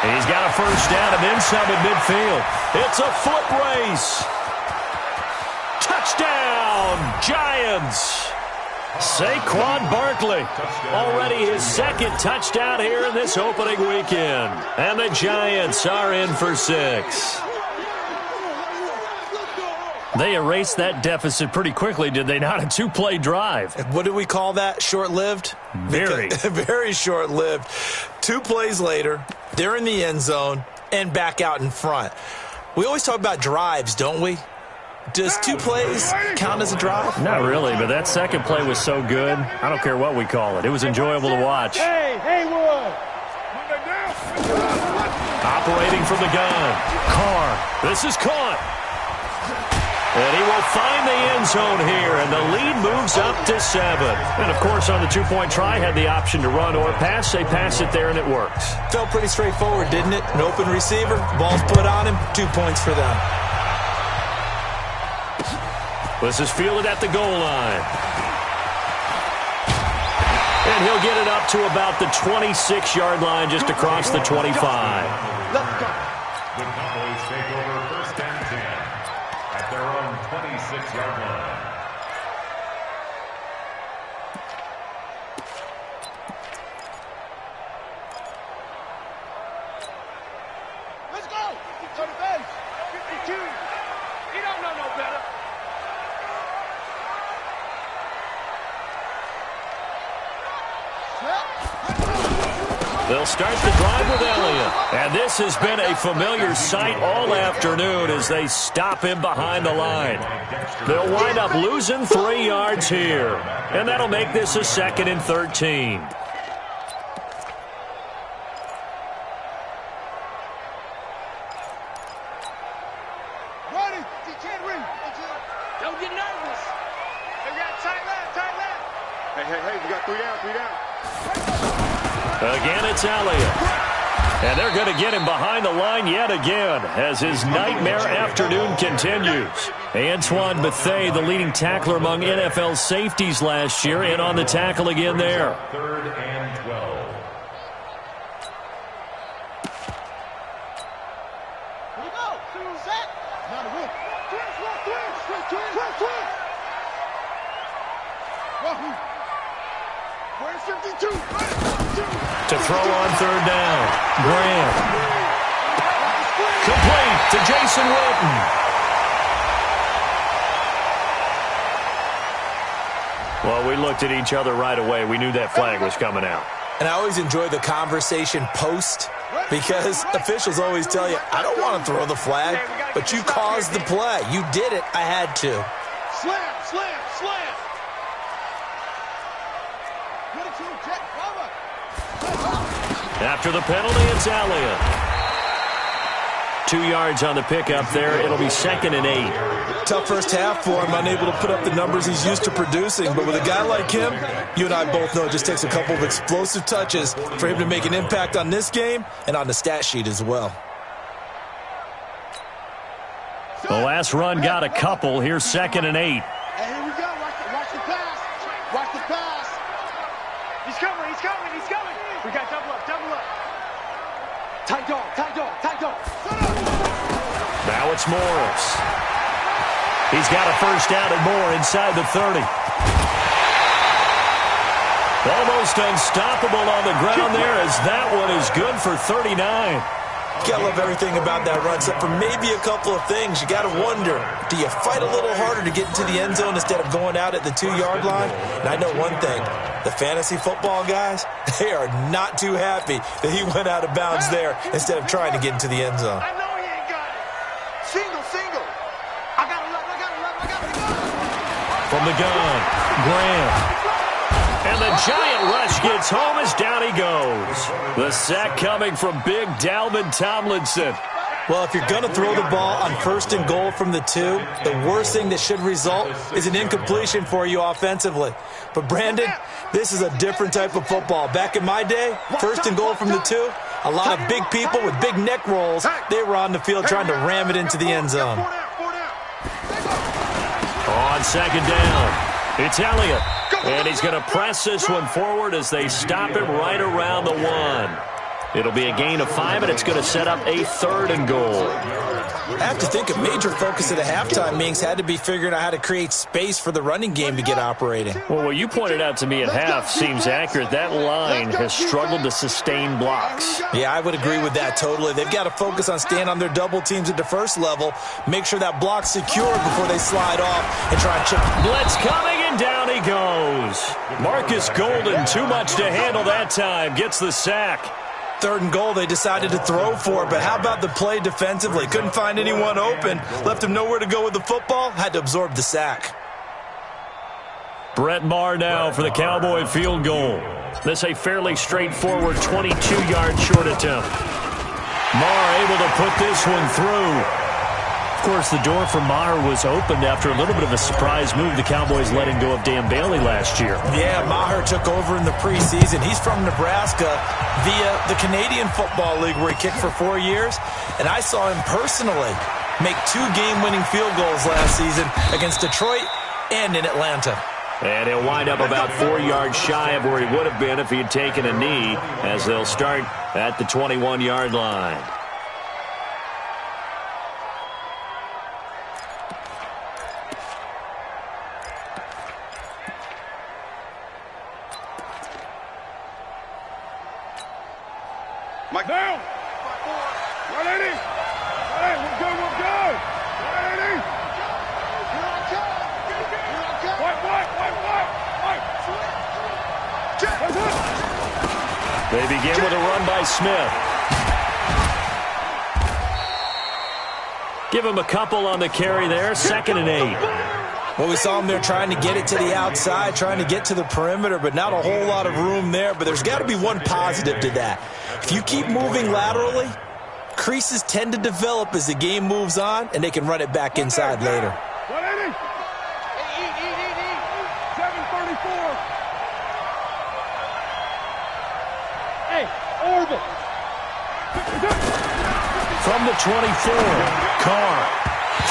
He's got a first down and then some at midfield. It's a foot race. Touchdown, Giants. Saquon Barkley, already his second touchdown here in this opening weekend. And the Giants are in for 6. They erased that deficit pretty quickly, did they not? A 2-play drive. What do we call that? Short-lived? Very. Very short-lived. 2 plays later, they're in the end zone and back out in front. We always talk about drives, don't we? Does 2 plays count as a drive? Not really, but that second play was so good. I don't care what we call it. It was enjoyable to watch. Hey, Haywood. Operating from the gun. Carr. This is caught. And he will find the end zone here, and the lead moves up to 7. And, of course, on the 2-point try, had the option to run or pass. They pass it there, and it works. Felt pretty straightforward, didn't it? An open receiver, ball's put on him, 2 points for them. This is fielded at the goal line. And he'll get it up to about the 26-yard line, just across the 25. Let's go. The Cowboys take over first and 10 at their own 26-yard line. Let's go. To the base. 52. He don't know no better. They'll start the drive with Elliott. And this has been a familiar sight all afternoon as they stop him behind the line. They'll wind up losing 3 yards here. And that'll make this a 2nd and 13. Ready. You can't read. Don't get nervous. Hey, we got tight left. Hey, we got 3 down, 3 down. Again, it's Elliott. And they're going to get him behind the line yet again as his nightmare afternoon continues. Antoine Bethea, the leading tackler among NFL safeties last year, and on the tackle again there. 3rd and 12. Here we go. Set. Now the whip. Twist. Wahoo. Where's 52? To throw on 3rd down. Graham. Complete to Jason Witten. Well, we looked at each other right away. We knew that flag was coming out. And I always enjoy the conversation post because officials always tell you, I don't want to throw the flag, but you caused the play. You did it. I had to. Slam. After the penalty, it's Elliott. 2 yards on the pickup there. It'll be 2nd and 8. Tough first half for him, unable to put up the numbers he's used to producing. But with a guy like him, you and I both know it just takes a couple of explosive touches for him to make an impact on this game and on the stat sheet as well. The last run got a couple. Here's 2nd and 8. Hey, here we go. Watch the pass. Watch the pass. He's coming. We got double up. Tight dog. Now it's Morris. He's got a first down and more inside the 30. Almost unstoppable on the ground there as that one is good for 39. You gotta love everything about that run, except for maybe a couple of things. You gotta wonder, do you fight a little harder to get into the end zone instead of going out at the 2-yard line? And I know one thing, the fantasy football guys, they are not too happy that he went out of bounds there instead of trying to get into the end zone. I know he ain't got it. Single. I got it. From the gun, Graham. And the giant rush gets home as down he goes. The sack coming from big Dalvin Tomlinson. Well, if you're going to throw the ball on 1st and goal from the 2, the worst thing that should result is an incompletion for you offensively. But, Brandon, this is a different type of football. Back in my day, 1st and goal from the 2, a lot of big people with big neck rolls, they were on the field trying to ram it into the end zone. On 2nd down, it's Elliott. And he's going to press this one forward as they stop him right around the 1. It'll be a gain of 5, and it's going to set up a 3rd and goal. I have to think a major focus of the halftime meetings had to be figuring out how to create space for the running game to get operating. Well, what you pointed out to me at half seems accurate. That line has struggled to sustain blocks. Yeah, I would agree with that totally. They've got to focus on staying on their double teams at the first level, make sure that block's secure before they slide off and try and chip. Blitz coming, and down he goes. Marcus Golden, too much to handle that time, gets the sack. 3rd and goal, they decided to throw for it, but how about the play defensively? Couldn't find anyone open, left him nowhere to go with the football, had to absorb the sack. Brett Maher now for the Cowboy field goal. This a fairly straightforward 22-yard short attempt. Maher able to put this one through. Of course, the door for Maher was opened after a little bit of a surprise move. The Cowboys letting go of Dan Bailey last year. Yeah, Maher took over in the preseason. He's from Nebraska via the Canadian Football League where he kicked for 4 years. And I saw him personally make 2 game-winning field goals last season against Detroit and in Atlanta. And he'll wind up about 4 yards shy of where he would have been if he had taken a knee, as they'll start at the 21-yard line. Mike down. 180. 180. We're good. 180. White. They begin with a run by Smith. Give him a couple on the carry there. 2nd and 8. Well, we saw him there trying to get it to the outside, trying to get to the perimeter, but not a whole lot of room there. But there's got to be one positive to that. If you keep moving laterally, creases tend to develop as the game moves on, and they can run it back inside later. 180. 734. Hey, orbit. From the 24, Carr.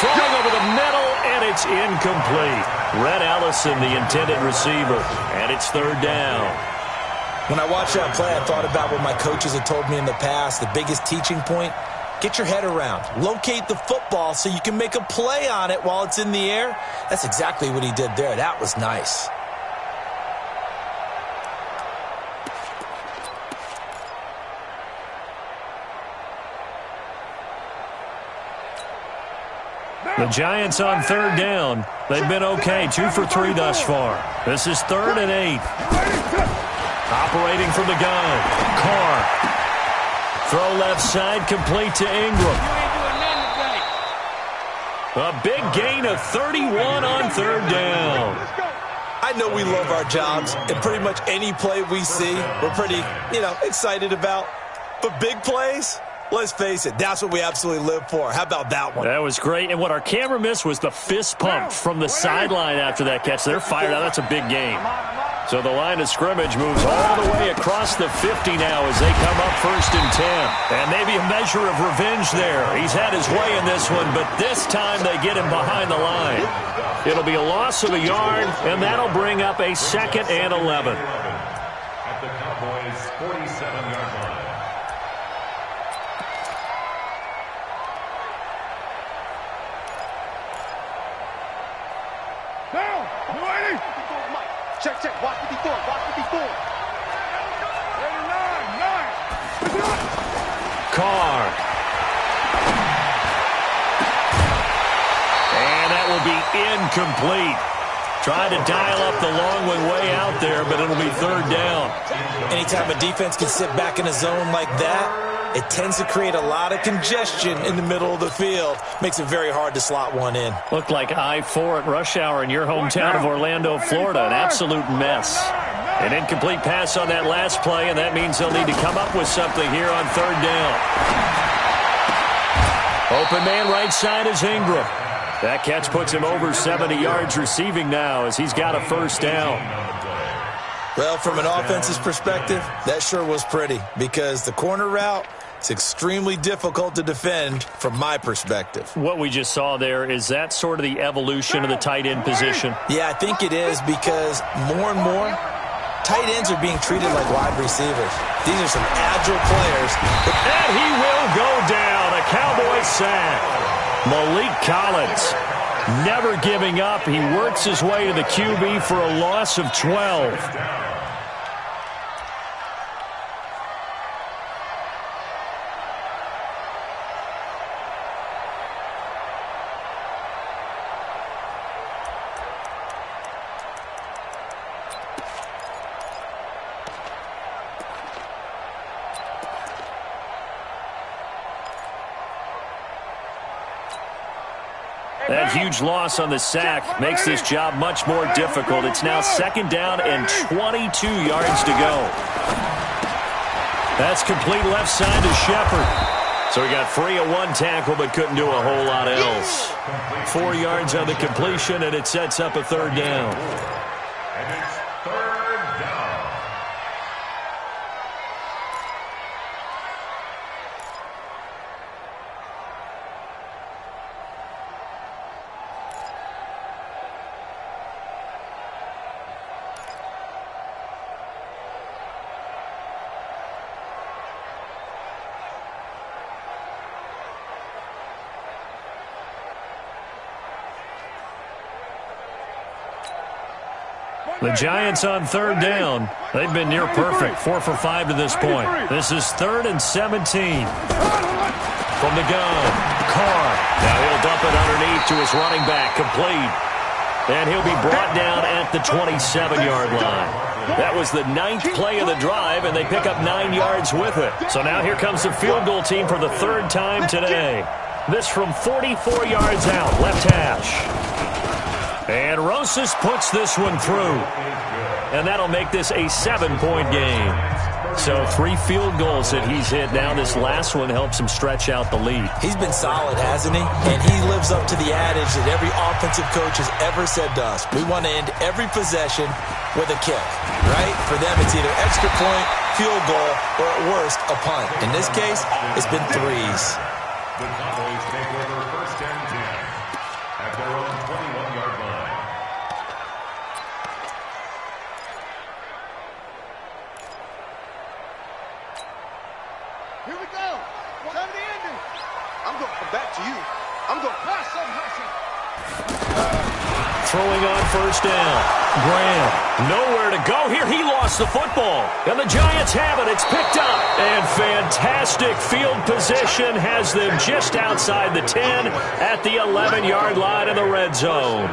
Throwing over the middle, and it's incomplete. Rhett Ellison, the intended receiver, and it's 3rd down. When I watched that play, I thought about what my coaches had told me in the past. The biggest teaching point, get your head around. Locate the football so you can make a play on it while it's in the air. That's exactly what he did there. That was nice. The Giants on 3rd down. They've been okay, 2 for 3 thus far. This is 3rd and 8. Operating from the gun, Carr. Throw left side, complete to Ingram. A big gain of 31 on 3rd down. I know we love our jobs, and pretty much any play we see, we're pretty, excited about. But big plays, let's face it, that's what we absolutely live for. How about that one? That was great. And what our camera missed was the fist pump from the sideline after that catch. They're fired out. That's a big game. So the line of scrimmage moves all the way across the 50 now as they come up 1st and 10. And maybe a measure of revenge there. He's had his way in this one, but this time they get him behind the line. It'll be a loss of a yard, and that'll bring up a 2nd and 11. At the Cowboys' 47-yard line. Down. 280. Check. Watch 54. Watch 54. 89. 9. Carr And that will be incomplete. Trying to dial up the long one way out there, but it'll be third down. Anytime a defense can sit back in a zone like that, it tends to create a lot of congestion in the middle of the field. Makes it very hard to slot one in. Looked like I-4 at rush hour in your hometown of Orlando, Florida. An absolute mess. An incomplete pass on that last play, and that means they'll need to come up with something here on third down. Open man right side is Ingram. That catch puts him over 70 yards receiving now as he's got a first down. Well, from an offense's perspective, that sure was pretty because the corner route is extremely difficult to defend from my perspective. What we just saw there, is that sort of the evolution of the tight end position? Yeah, I think it is because more and more, tight ends are being treated like wide receivers. These are some agile players. And he will go down. A Cowboy sack. Malik Collins never giving up. He works his way to the QB for a loss of 12. That huge loss on the sack makes this job much more difficult. It's now second down and 22 yards to go. That's complete left side to Shepard. So he got free of one tackle but couldn't do a whole lot else. 4 yards on the completion, and it sets up a third down. And it's third down. The Giants on third down. They've been near perfect. 4 for 5 to this point. This is 3rd and 17. From the gun, Carr. Now he'll dump it underneath to his running back. Complete. And he'll be brought down at the 27-yard line. That was the 9th play of the drive, and they pick up 9 yards with it. So now here comes the field goal team for the 3rd time today. This from 44 yards out, left hash. And Rosas puts this one through. And that'll make this a 7-point game. So 3 field goals that he's hit now. This last one helps him stretch out the lead. He's been solid, hasn't he? And he lives up to the adage that every offensive coach has ever said to us. We want to end every possession with a kick, right? For them, it's either extra point, field goal, or at worst, a punt. In this case, it's been 3s. The Cowboys take over first and 10 at their own 21-yard line. Here we go. Time to end it. I'm going to come back to you. I'm going to pass some hustle. Throwing on first down. Graham, nowhere to go here. He lost the football. And the Giants have it. It's picked up. And fantastic field position has them just outside the 10 at the 11-yard line in the red zone.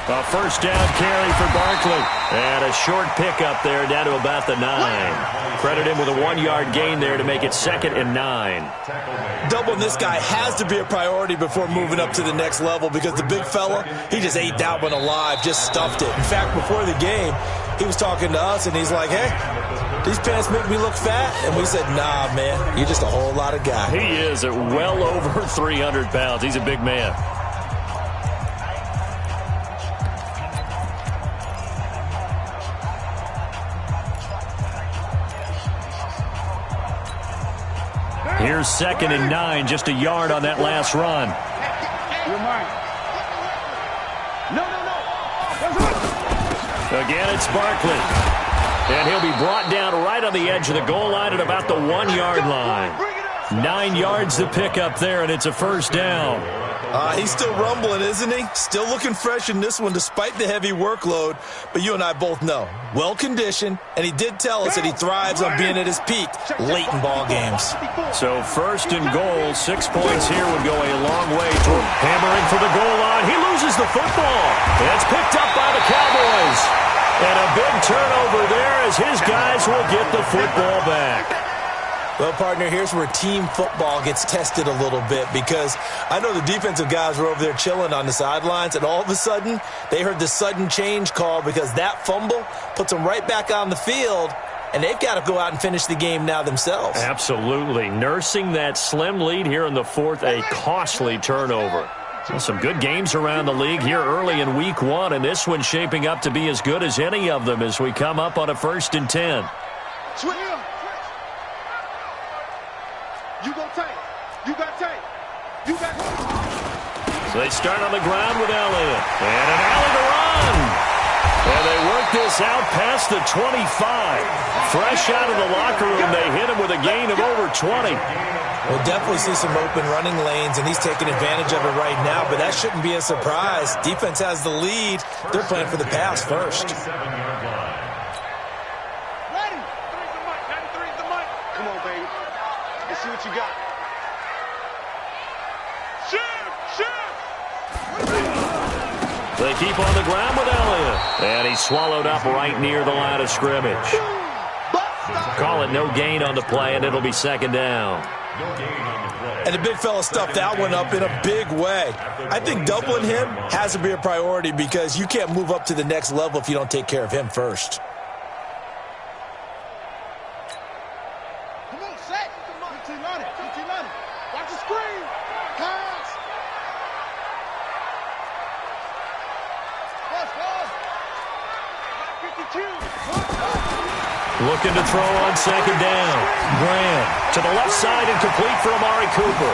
A first down carry for Barkley. And a short pickup there down to about the 9. Credit him with a 1-yard gain there to make it 2nd and 9. Doubling this guy has to be a priority before moving up to the next level because the big fella, he just ate that one alive, just stuffed it. In fact, before the game, he was talking to us, and he's like, hey, these pants make me look fat? And we said, nah, man, you're just a whole lot of guy. He is at well over 300 pounds. He's a big man. Here's 2nd and 9, just a yard on that last run. You're mine. No. Again, it's Barkley. And he'll be brought down right on the edge of the goal line at about the 1-yard line. 9 yards to pick up there, and it's a first down. He's still rumbling, isn't he? Still looking fresh in this one despite the heavy workload. But you and I both know, well-conditioned, and he did tell us that he thrives on being at his peak late in ball games. So first and goal, 6 points here would go a long way toward hammering for the goal line. He loses the football. And it's picked up by the Cowboys. And a big turnover there as his guys will get the football back. Well, partner, here's where team football gets tested a little bit because I know the defensive guys were over there chilling on the sidelines, and all of a sudden they heard the sudden change call because that fumble puts them right back on the field, and they've got to go out and finish the game now themselves. Absolutely. Nursing that slim lead here in the fourth, a costly turnover. Well, some good games around the league here early in week 1, and this one's shaping up to be as good as any of them as we come up on a 1st and 10. You go tight. You got tight. You got tight. So they start on the ground with Elliott. And an alley to run. And they work this out past the 25. Fresh out of the locker room, they hit him with a gain of over 20. We'll definitely see some open running lanes, and he's taking advantage of it right now, but that shouldn't be a surprise. Defense has the lead. They're playing for the pass first. See what you got. They keep on the ground with Elliott. And he's swallowed up right near the line of scrimmage. Call it no gain on the play, and it'll be 2nd down. And the big fella stuffed that one up in a big way. I think doubling him has to be a priority because you can't move up to the next level if you don't take care of him first. Looking to throw on 2nd down. Graham to the left side and complete for Amari Cooper.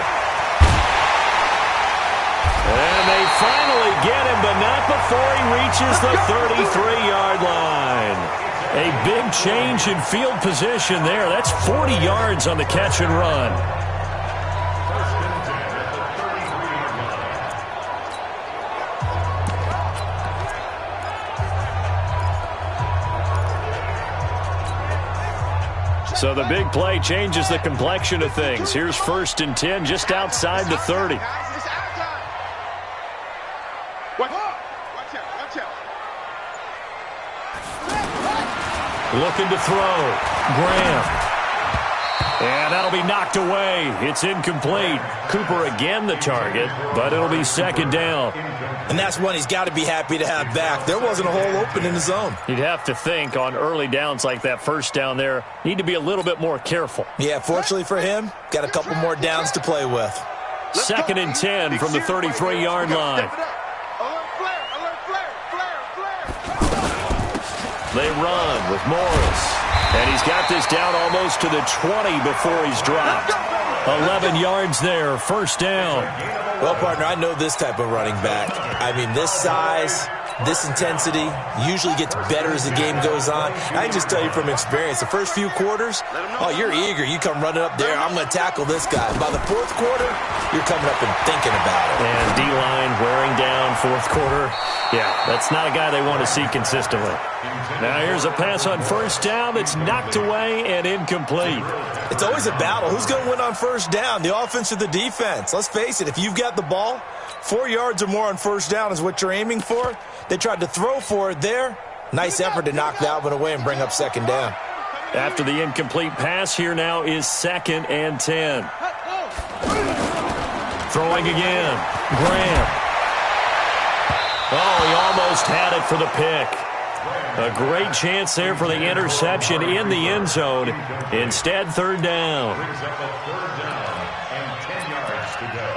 And they finally get him, but not before he reaches the 33-yard line. A big change in field position there. That's 40 yards on the catch and run. So the big play changes the complexion of things. Here's 1st and 10 just outside the 30. Watch out. Looking to throw. Graham. And that'll be knocked away. It's incomplete. Cooper again the target, but it'll be 2nd down. And that's one he's got to be happy to have back. There wasn't a hole open in the zone. You'd have to think on early downs like that first down there, need to be a little bit more careful. Yeah, fortunately for him, got a couple more downs to play with. 2nd and 10 from the 33-yard line. They run with Morris. And he's got this down almost to the 20 before he's dropped. 11 yards there, 1st down. Well, partner, I know this type of running back. I mean, this size, this intensity usually gets better as the game goes on. I can just tell you from experience, the first few quarters, oh, you're eager. You come running up there, I'm going to tackle this guy. By the 4th quarter, you're coming up and thinking about it. And D-line wearing down 4th quarter. Yeah, that's not a guy they want to see consistently. Now here's a pass on 1st down that's knocked away and incomplete. It's always a battle. Who's going to win on 1st down, the offense or the defense? Let's face it, if you've got the ball, 4 yards or more on 1st down is what you're aiming for. They tried to throw for it there. Nice effort to knock that one away and bring up 2nd down. After the incomplete pass, here now is 2nd and 10. Throwing again. Graham. Oh, he almost had it for the pick. A great chance there for the interception in the end zone. Instead, 3rd down. Brings up a 3rd down and 10 yards to go.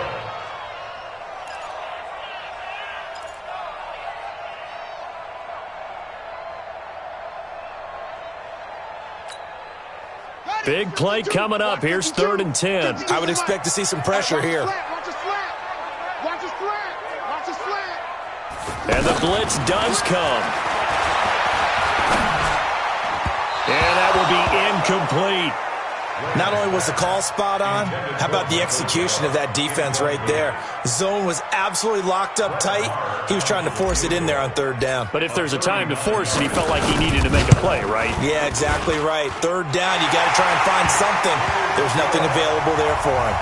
Big play coming up. Here's 3rd and 10. I would expect to see some pressure here. And the blitz does come. will be incomplete. Not only was the call spot on, how about the execution of that defense right there? The zone was absolutely locked up tight. He was trying to force it in there on third down. But if there's a time to force it, he felt like he needed to make a play, right? Yeah, exactly right. Third down, you got to try and find something. There's nothing available there for him.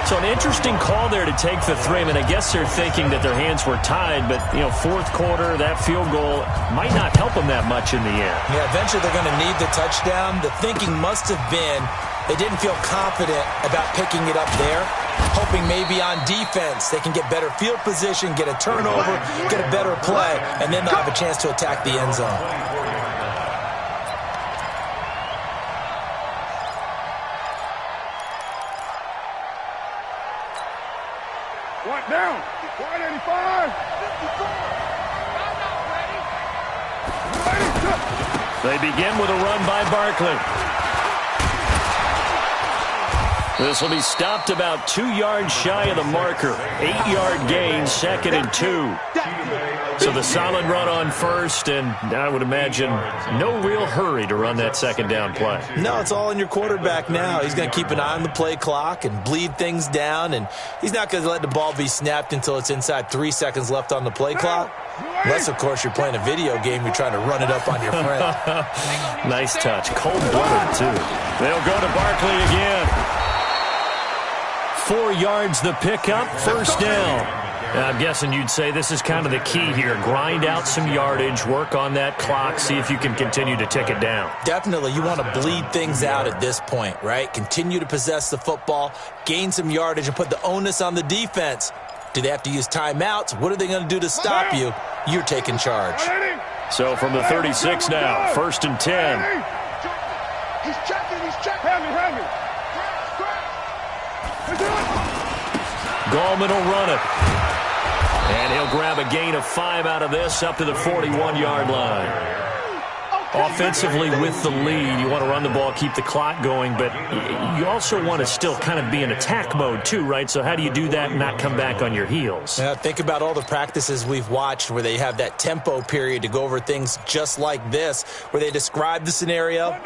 So an interesting call there to take the 3. I mean, I guess they're thinking that their hands were tied, but, you know, fourth quarter, that field goal might not help them that much in the end. Yeah, eventually they're going to need the touchdown. The thinking must have been they didn't feel confident about picking it up there, hoping maybe on defense they can get better field position, get a turnover, get a better play, and then they'll have a chance to attack the end zone. One down. 185. They begin with a run by Barkley. This will be stopped about 2 yards shy of the marker. 8-yard gain, 2nd and 2. So the solid run on first, and I would imagine no real hurry to run that second down play. No, it's all in your quarterback now. He's going to keep an eye on the play clock and bleed things down, and he's not going to let the ball be snapped until it's inside 3 seconds left on the play clock. Unless, of course, you're playing a video game, you're trying to run it up on your friend. Nice touch. Cold-blooded, too. They'll go to Barkley again. 4 yards the pickup, first down. Now, I'm guessing you'd say this is kind of the key here. Grind out some yardage, work on that clock, see if you can continue to tick it down. Definitely. You want to bleed things out at this point, right? Continue to possess the football, gain some yardage, and put the onus on the defense. Do they have to use timeouts? What are they going to do to stop you? You're taking charge. So from the 36 now, 1st and 10. He's checking. Hand me. Gallman will run it. And he'll grab a gain of 5 out of this up to the 41-yard line. Offensively with the lead, you want to run the ball, keep the clock going, but you also want to still kind of be in attack mode too, right? So how do you do that and not come back on your heels? Yeah, think about all the practices we've watched where they have that tempo period to go over things just like this, where they describe the scenario,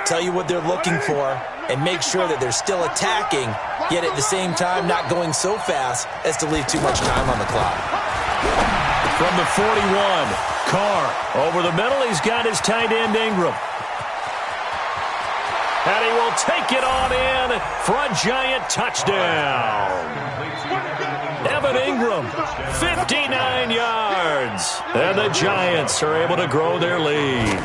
tell you what they're looking for, and make sure that they're still attacking, yet at the same time not going so fast as to leave too much time on the clock. From the 41, Carr over the middle. He's got his tight end Ingram. And he will take it on in for a giant touchdown. Evan Ingram, 59 yards. And the Giants are able to grow their lead.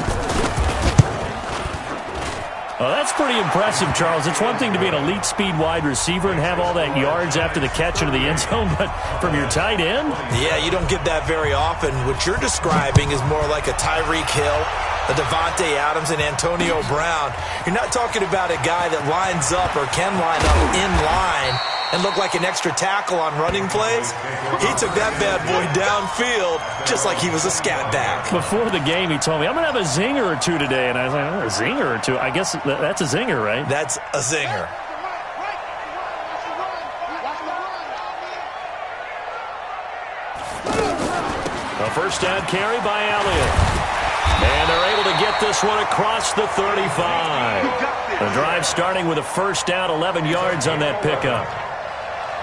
Well, that's pretty impressive, Charles. It's one thing to be an elite speed wide receiver and have all that yards after the catch into the end zone, but from your tight end? Yeah, you don't get that very often. What you're describing is more like a Tyreek Hill, a Devontae Adams, and Antonio Brown. You're not talking about a guy that lines up or can line up in line and look like an extra tackle on running plays. He took that bad boy downfield just like he was a scat back. Before the game, he told me, I'm going to have a zinger or two today. And I was like, oh, a zinger or two? I guess that's a zinger, right? That's a zinger. A first down carry by Elliott. And they're able to get this one across the 35. The drive starting with a first down, 11 yards on that pickup.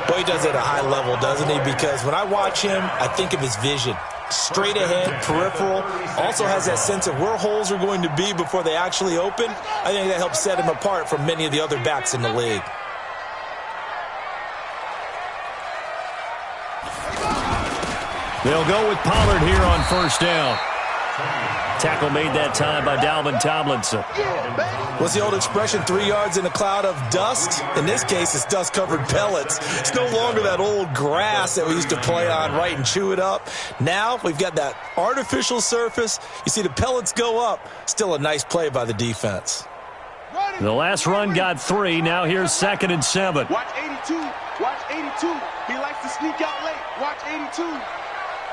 Boy, he does it at a high level, doesn't he? Because when I watch him, I think of his vision. Straight ahead, peripheral, also has that sense of where holes are going to be before they actually open. I think that helps set him apart from many of the other backs in the league. They'll go with Pollard here on first down. Tackle made that time by Dalvin Tomlinson. What's the old expression, 3 yards in a cloud of dust? In this case, it's dust-covered pellets. It's no longer that old grass that we used to play on, right, and chew it up. Now we've got that artificial surface. You see the pellets go up. Still a nice play by the defense. The last run got 3. Now here's 2nd and 7. Watch 82. Watch 82. He likes to sneak out late. Watch 82.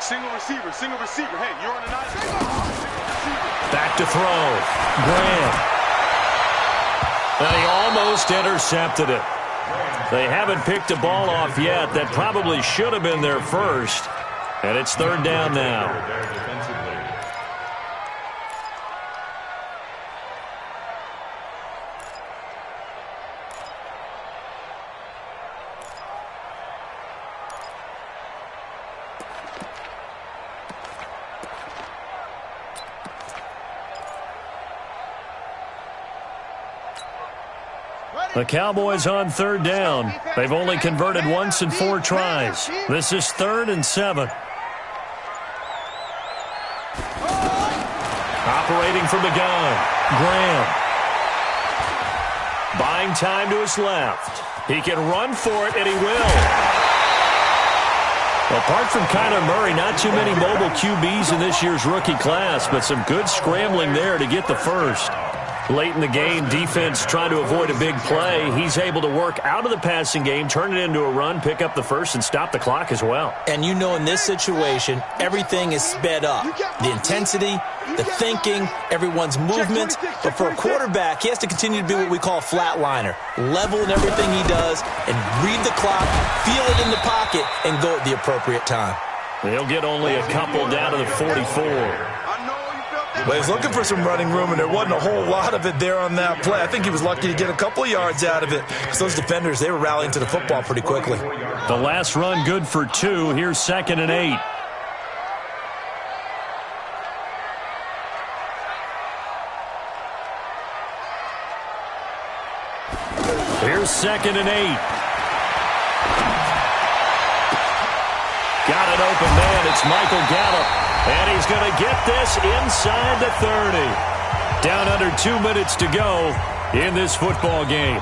Single receiver. Hey, you're on the 9. Back to throw. Graham. And he almost intercepted it. They haven't picked a ball off yet. That probably should have been their first. And it's 3rd down now. The Cowboys on third down. They've only converted once in 4 tries. This is 3rd and 7. Operating from the gun, Graham. Buying time to his left. He can run for it, and he will. Apart from Kyler Murray, not too many mobile QBs in this year's rookie class, but some good scrambling there to get the first. Late in the game, defense trying to avoid a big play. He's able to work out of the passing game, turn it into a run, pick up the first, and stop the clock as well. And you know in this situation, everything is sped up. The intensity, the thinking, everyone's movement. But for a quarterback, he has to continue to be what we call a flatliner. Level in everything he does and read the clock, feel it in the pocket, and go at the appropriate time. They'll get only a couple down to the 44. Well, he was looking for some running room, and there wasn't a whole lot of it there on that play. I think he was lucky to get a couple of yards out of it, because those defenders, they were rallying to the football pretty quickly. The last run good for 2. Here's 2nd and 8. Here's 2nd and 8. Got an open man. It's Michael Gallup. And he's going to get this inside the 30. Down under 2 minutes to go in this football game.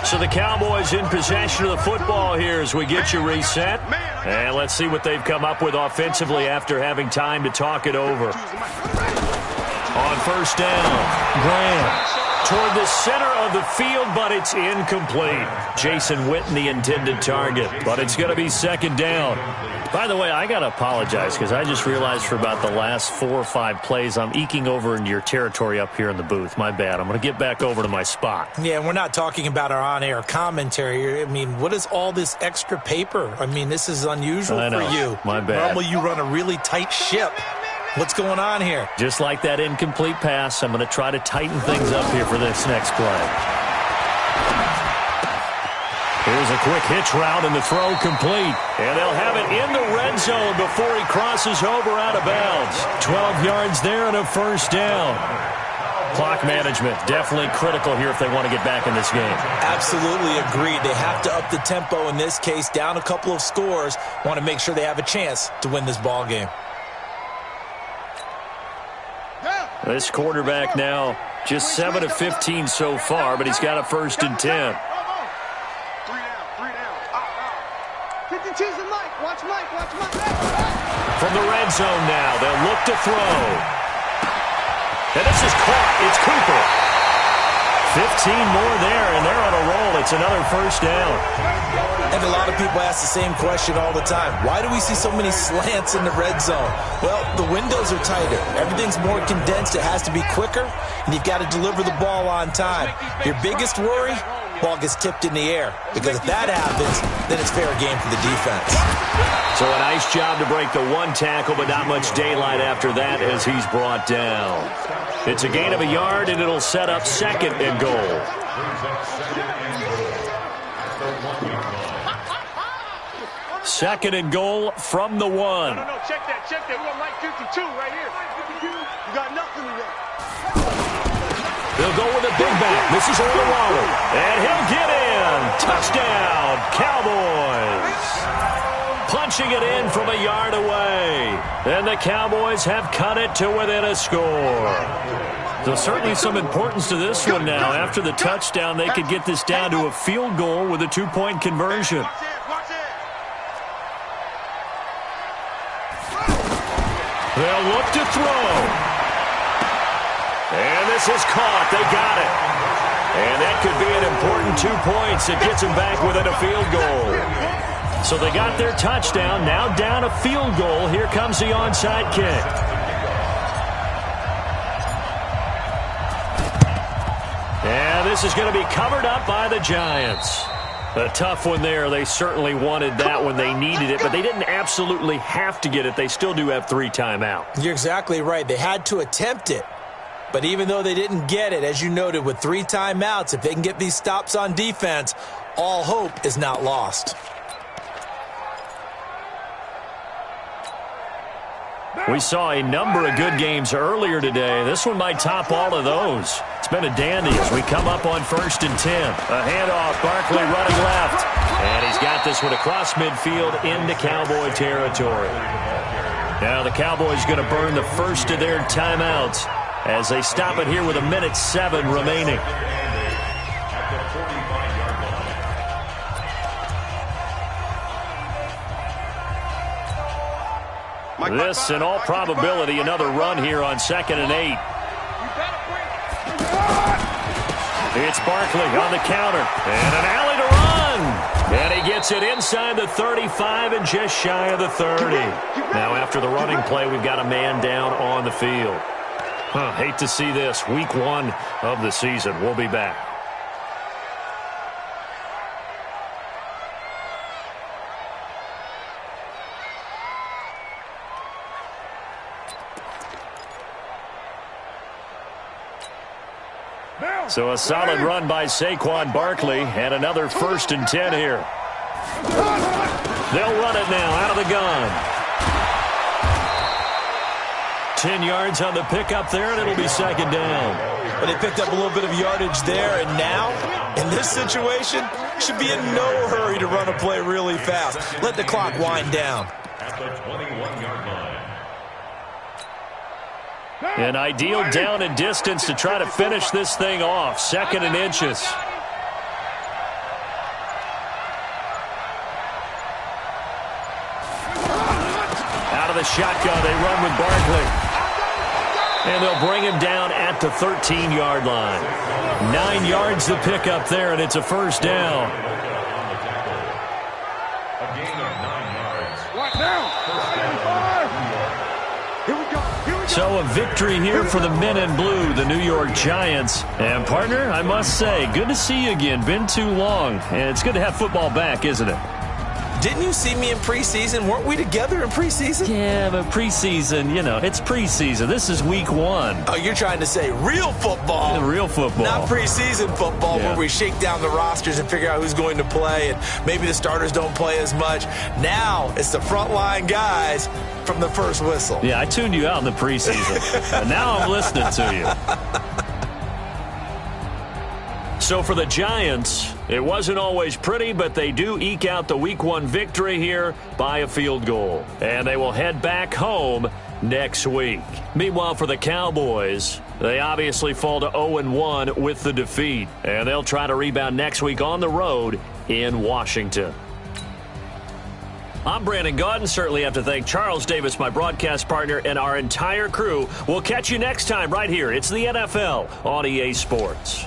So the Cowboys in possession of the football here as we get you reset. And let's see what they've come up with offensively after having time to talk it over. On first down, Graham. Toward the center of the field, but it's incomplete. Jason Witten, the intended target, but it's going to be 2nd down. By the way, I got to apologize because I just realized for about the last 4 or 5 plays, I'm eking over into your territory up here in the booth. My bad. I'm going to get back over to my spot. Yeah, and we're not talking about our on-air commentary. I mean, what is all this extra paper? I mean, this is unusual for you. My bad. Normally you run a really tight ship. What's going on here? Just like that incomplete pass, I'm going to try to tighten things up here for this next play. Here's a quick hitch route, and the throw complete. And they'll have it in the red zone before he crosses over out of bounds. 12 yards there and a first down. Clock management, definitely critical here if they want to get back in this game. Absolutely agreed. They have to up the tempo in this case, down a couple of scores. Want to make sure they have a chance to win this ball game. This quarterback now just 7 of 15 so far, but he's got a 1st and 10. 52's and Mike. Watch Mike. Watch Mike. From the red zone now, they'll look to throw. And this is caught. It's Cooper. 15 more there, and they're on a roll. It's another first down. And a lot of people ask the same question all the time. Why do we see so many slants in the red zone? Well, the windows are tighter. Everything's more condensed. It has to be quicker, and you've got to deliver the ball on time. Your biggest worry? Ball gets tipped in the air. Because if that happens, then it's fair game for the defense. So a nice job to break the 1 tackle, but not much daylight after that as he's brought down. It's a gain of a yard, and it'll set up 2nd and goal. Second and goal from the 1. No, check that. We got Mike 52 right here. You got nothing to do. They'll go with a big back. This is Olawale. And he'll get in. Touchdown, Cowboys. Punching it in from a yard away. And the Cowboys have cut it to within a score. So certainly some importance to this one now. After the touchdown, they could get this down to a field goal with a 2-point conversion. They'll look to throw. And this is caught. They got it. And that could be an important 2 points. It gets them back within a field goal. So they got their touchdown. Now down a field goal. Here comes the onside kick. And this is going to be covered up by the Giants. A tough one there. They certainly wanted that when they needed it, but they didn't absolutely have to get it. They still do have 3 timeouts. You're exactly right. They had to attempt it. But even though they didn't get it, as you noted, with 3 timeouts, if they can get these stops on defense, all hope is not lost. We saw a number of good games earlier today. This one might top all of those. It's been a dandy as we come up on 1st and 10. A handoff, Barkley running left. And he's got this one across midfield into Cowboy territory. Now the Cowboys going to burn the first of their timeouts as they stop it here with 1:07 remaining. This, in all probability, another run here on 2nd and 8. It's Barkley on the counter. And an alley to run. And he gets it inside the 35 and just shy of the 30. Now, after the running play, we've got a man down on the field. Hate to see this. Week 1 of the season. We'll be back. So a solid run by Saquon Barkley and another 1st and 10 here. They'll run it now out of the gun. 10 yards on the pickup there, and it'll be 2nd down. But they picked up a little bit of yardage there, and now, in this situation, should be in no hurry to run a play really fast. Let the clock wind down. At the 21-yard line. An ideal down and distance to try to finish this thing off. 2nd and inches. Out of the shotgun, they run with Barkley. And they'll bring him down at the 13-yard line. 9 yards to pick up there, and it's a 1st down. A gain of 9 yards. Right now. Here we go. So a victory here for the men in blue, the New York Giants. And, partner, I must say, good to see you again. Been too long. And it's good to have football back, isn't it? Didn't you see me in preseason? Weren't we together in preseason? Yeah, but preseason, it's preseason. This is week 1. Oh, you're trying to say real football. Real football. Not preseason football where we shake down the rosters and figure out who's going to play, and maybe the starters don't play as much. Now it's the frontline guys from the first whistle. Yeah, I tuned you out in the preseason. And now I'm listening to you. So for the Giants, it wasn't always pretty, but they do eke out the Week 1 victory here by a field goal. And they will head back home next week. Meanwhile, for the Cowboys, they obviously fall to 0-1 with the defeat. And they'll try to rebound next week on the road in Washington. I'm Brandon Gaudin. Certainly have to thank Charles Davis, my broadcast partner, and our entire crew. We'll catch you next time right here. It's the NFL on EA Sports.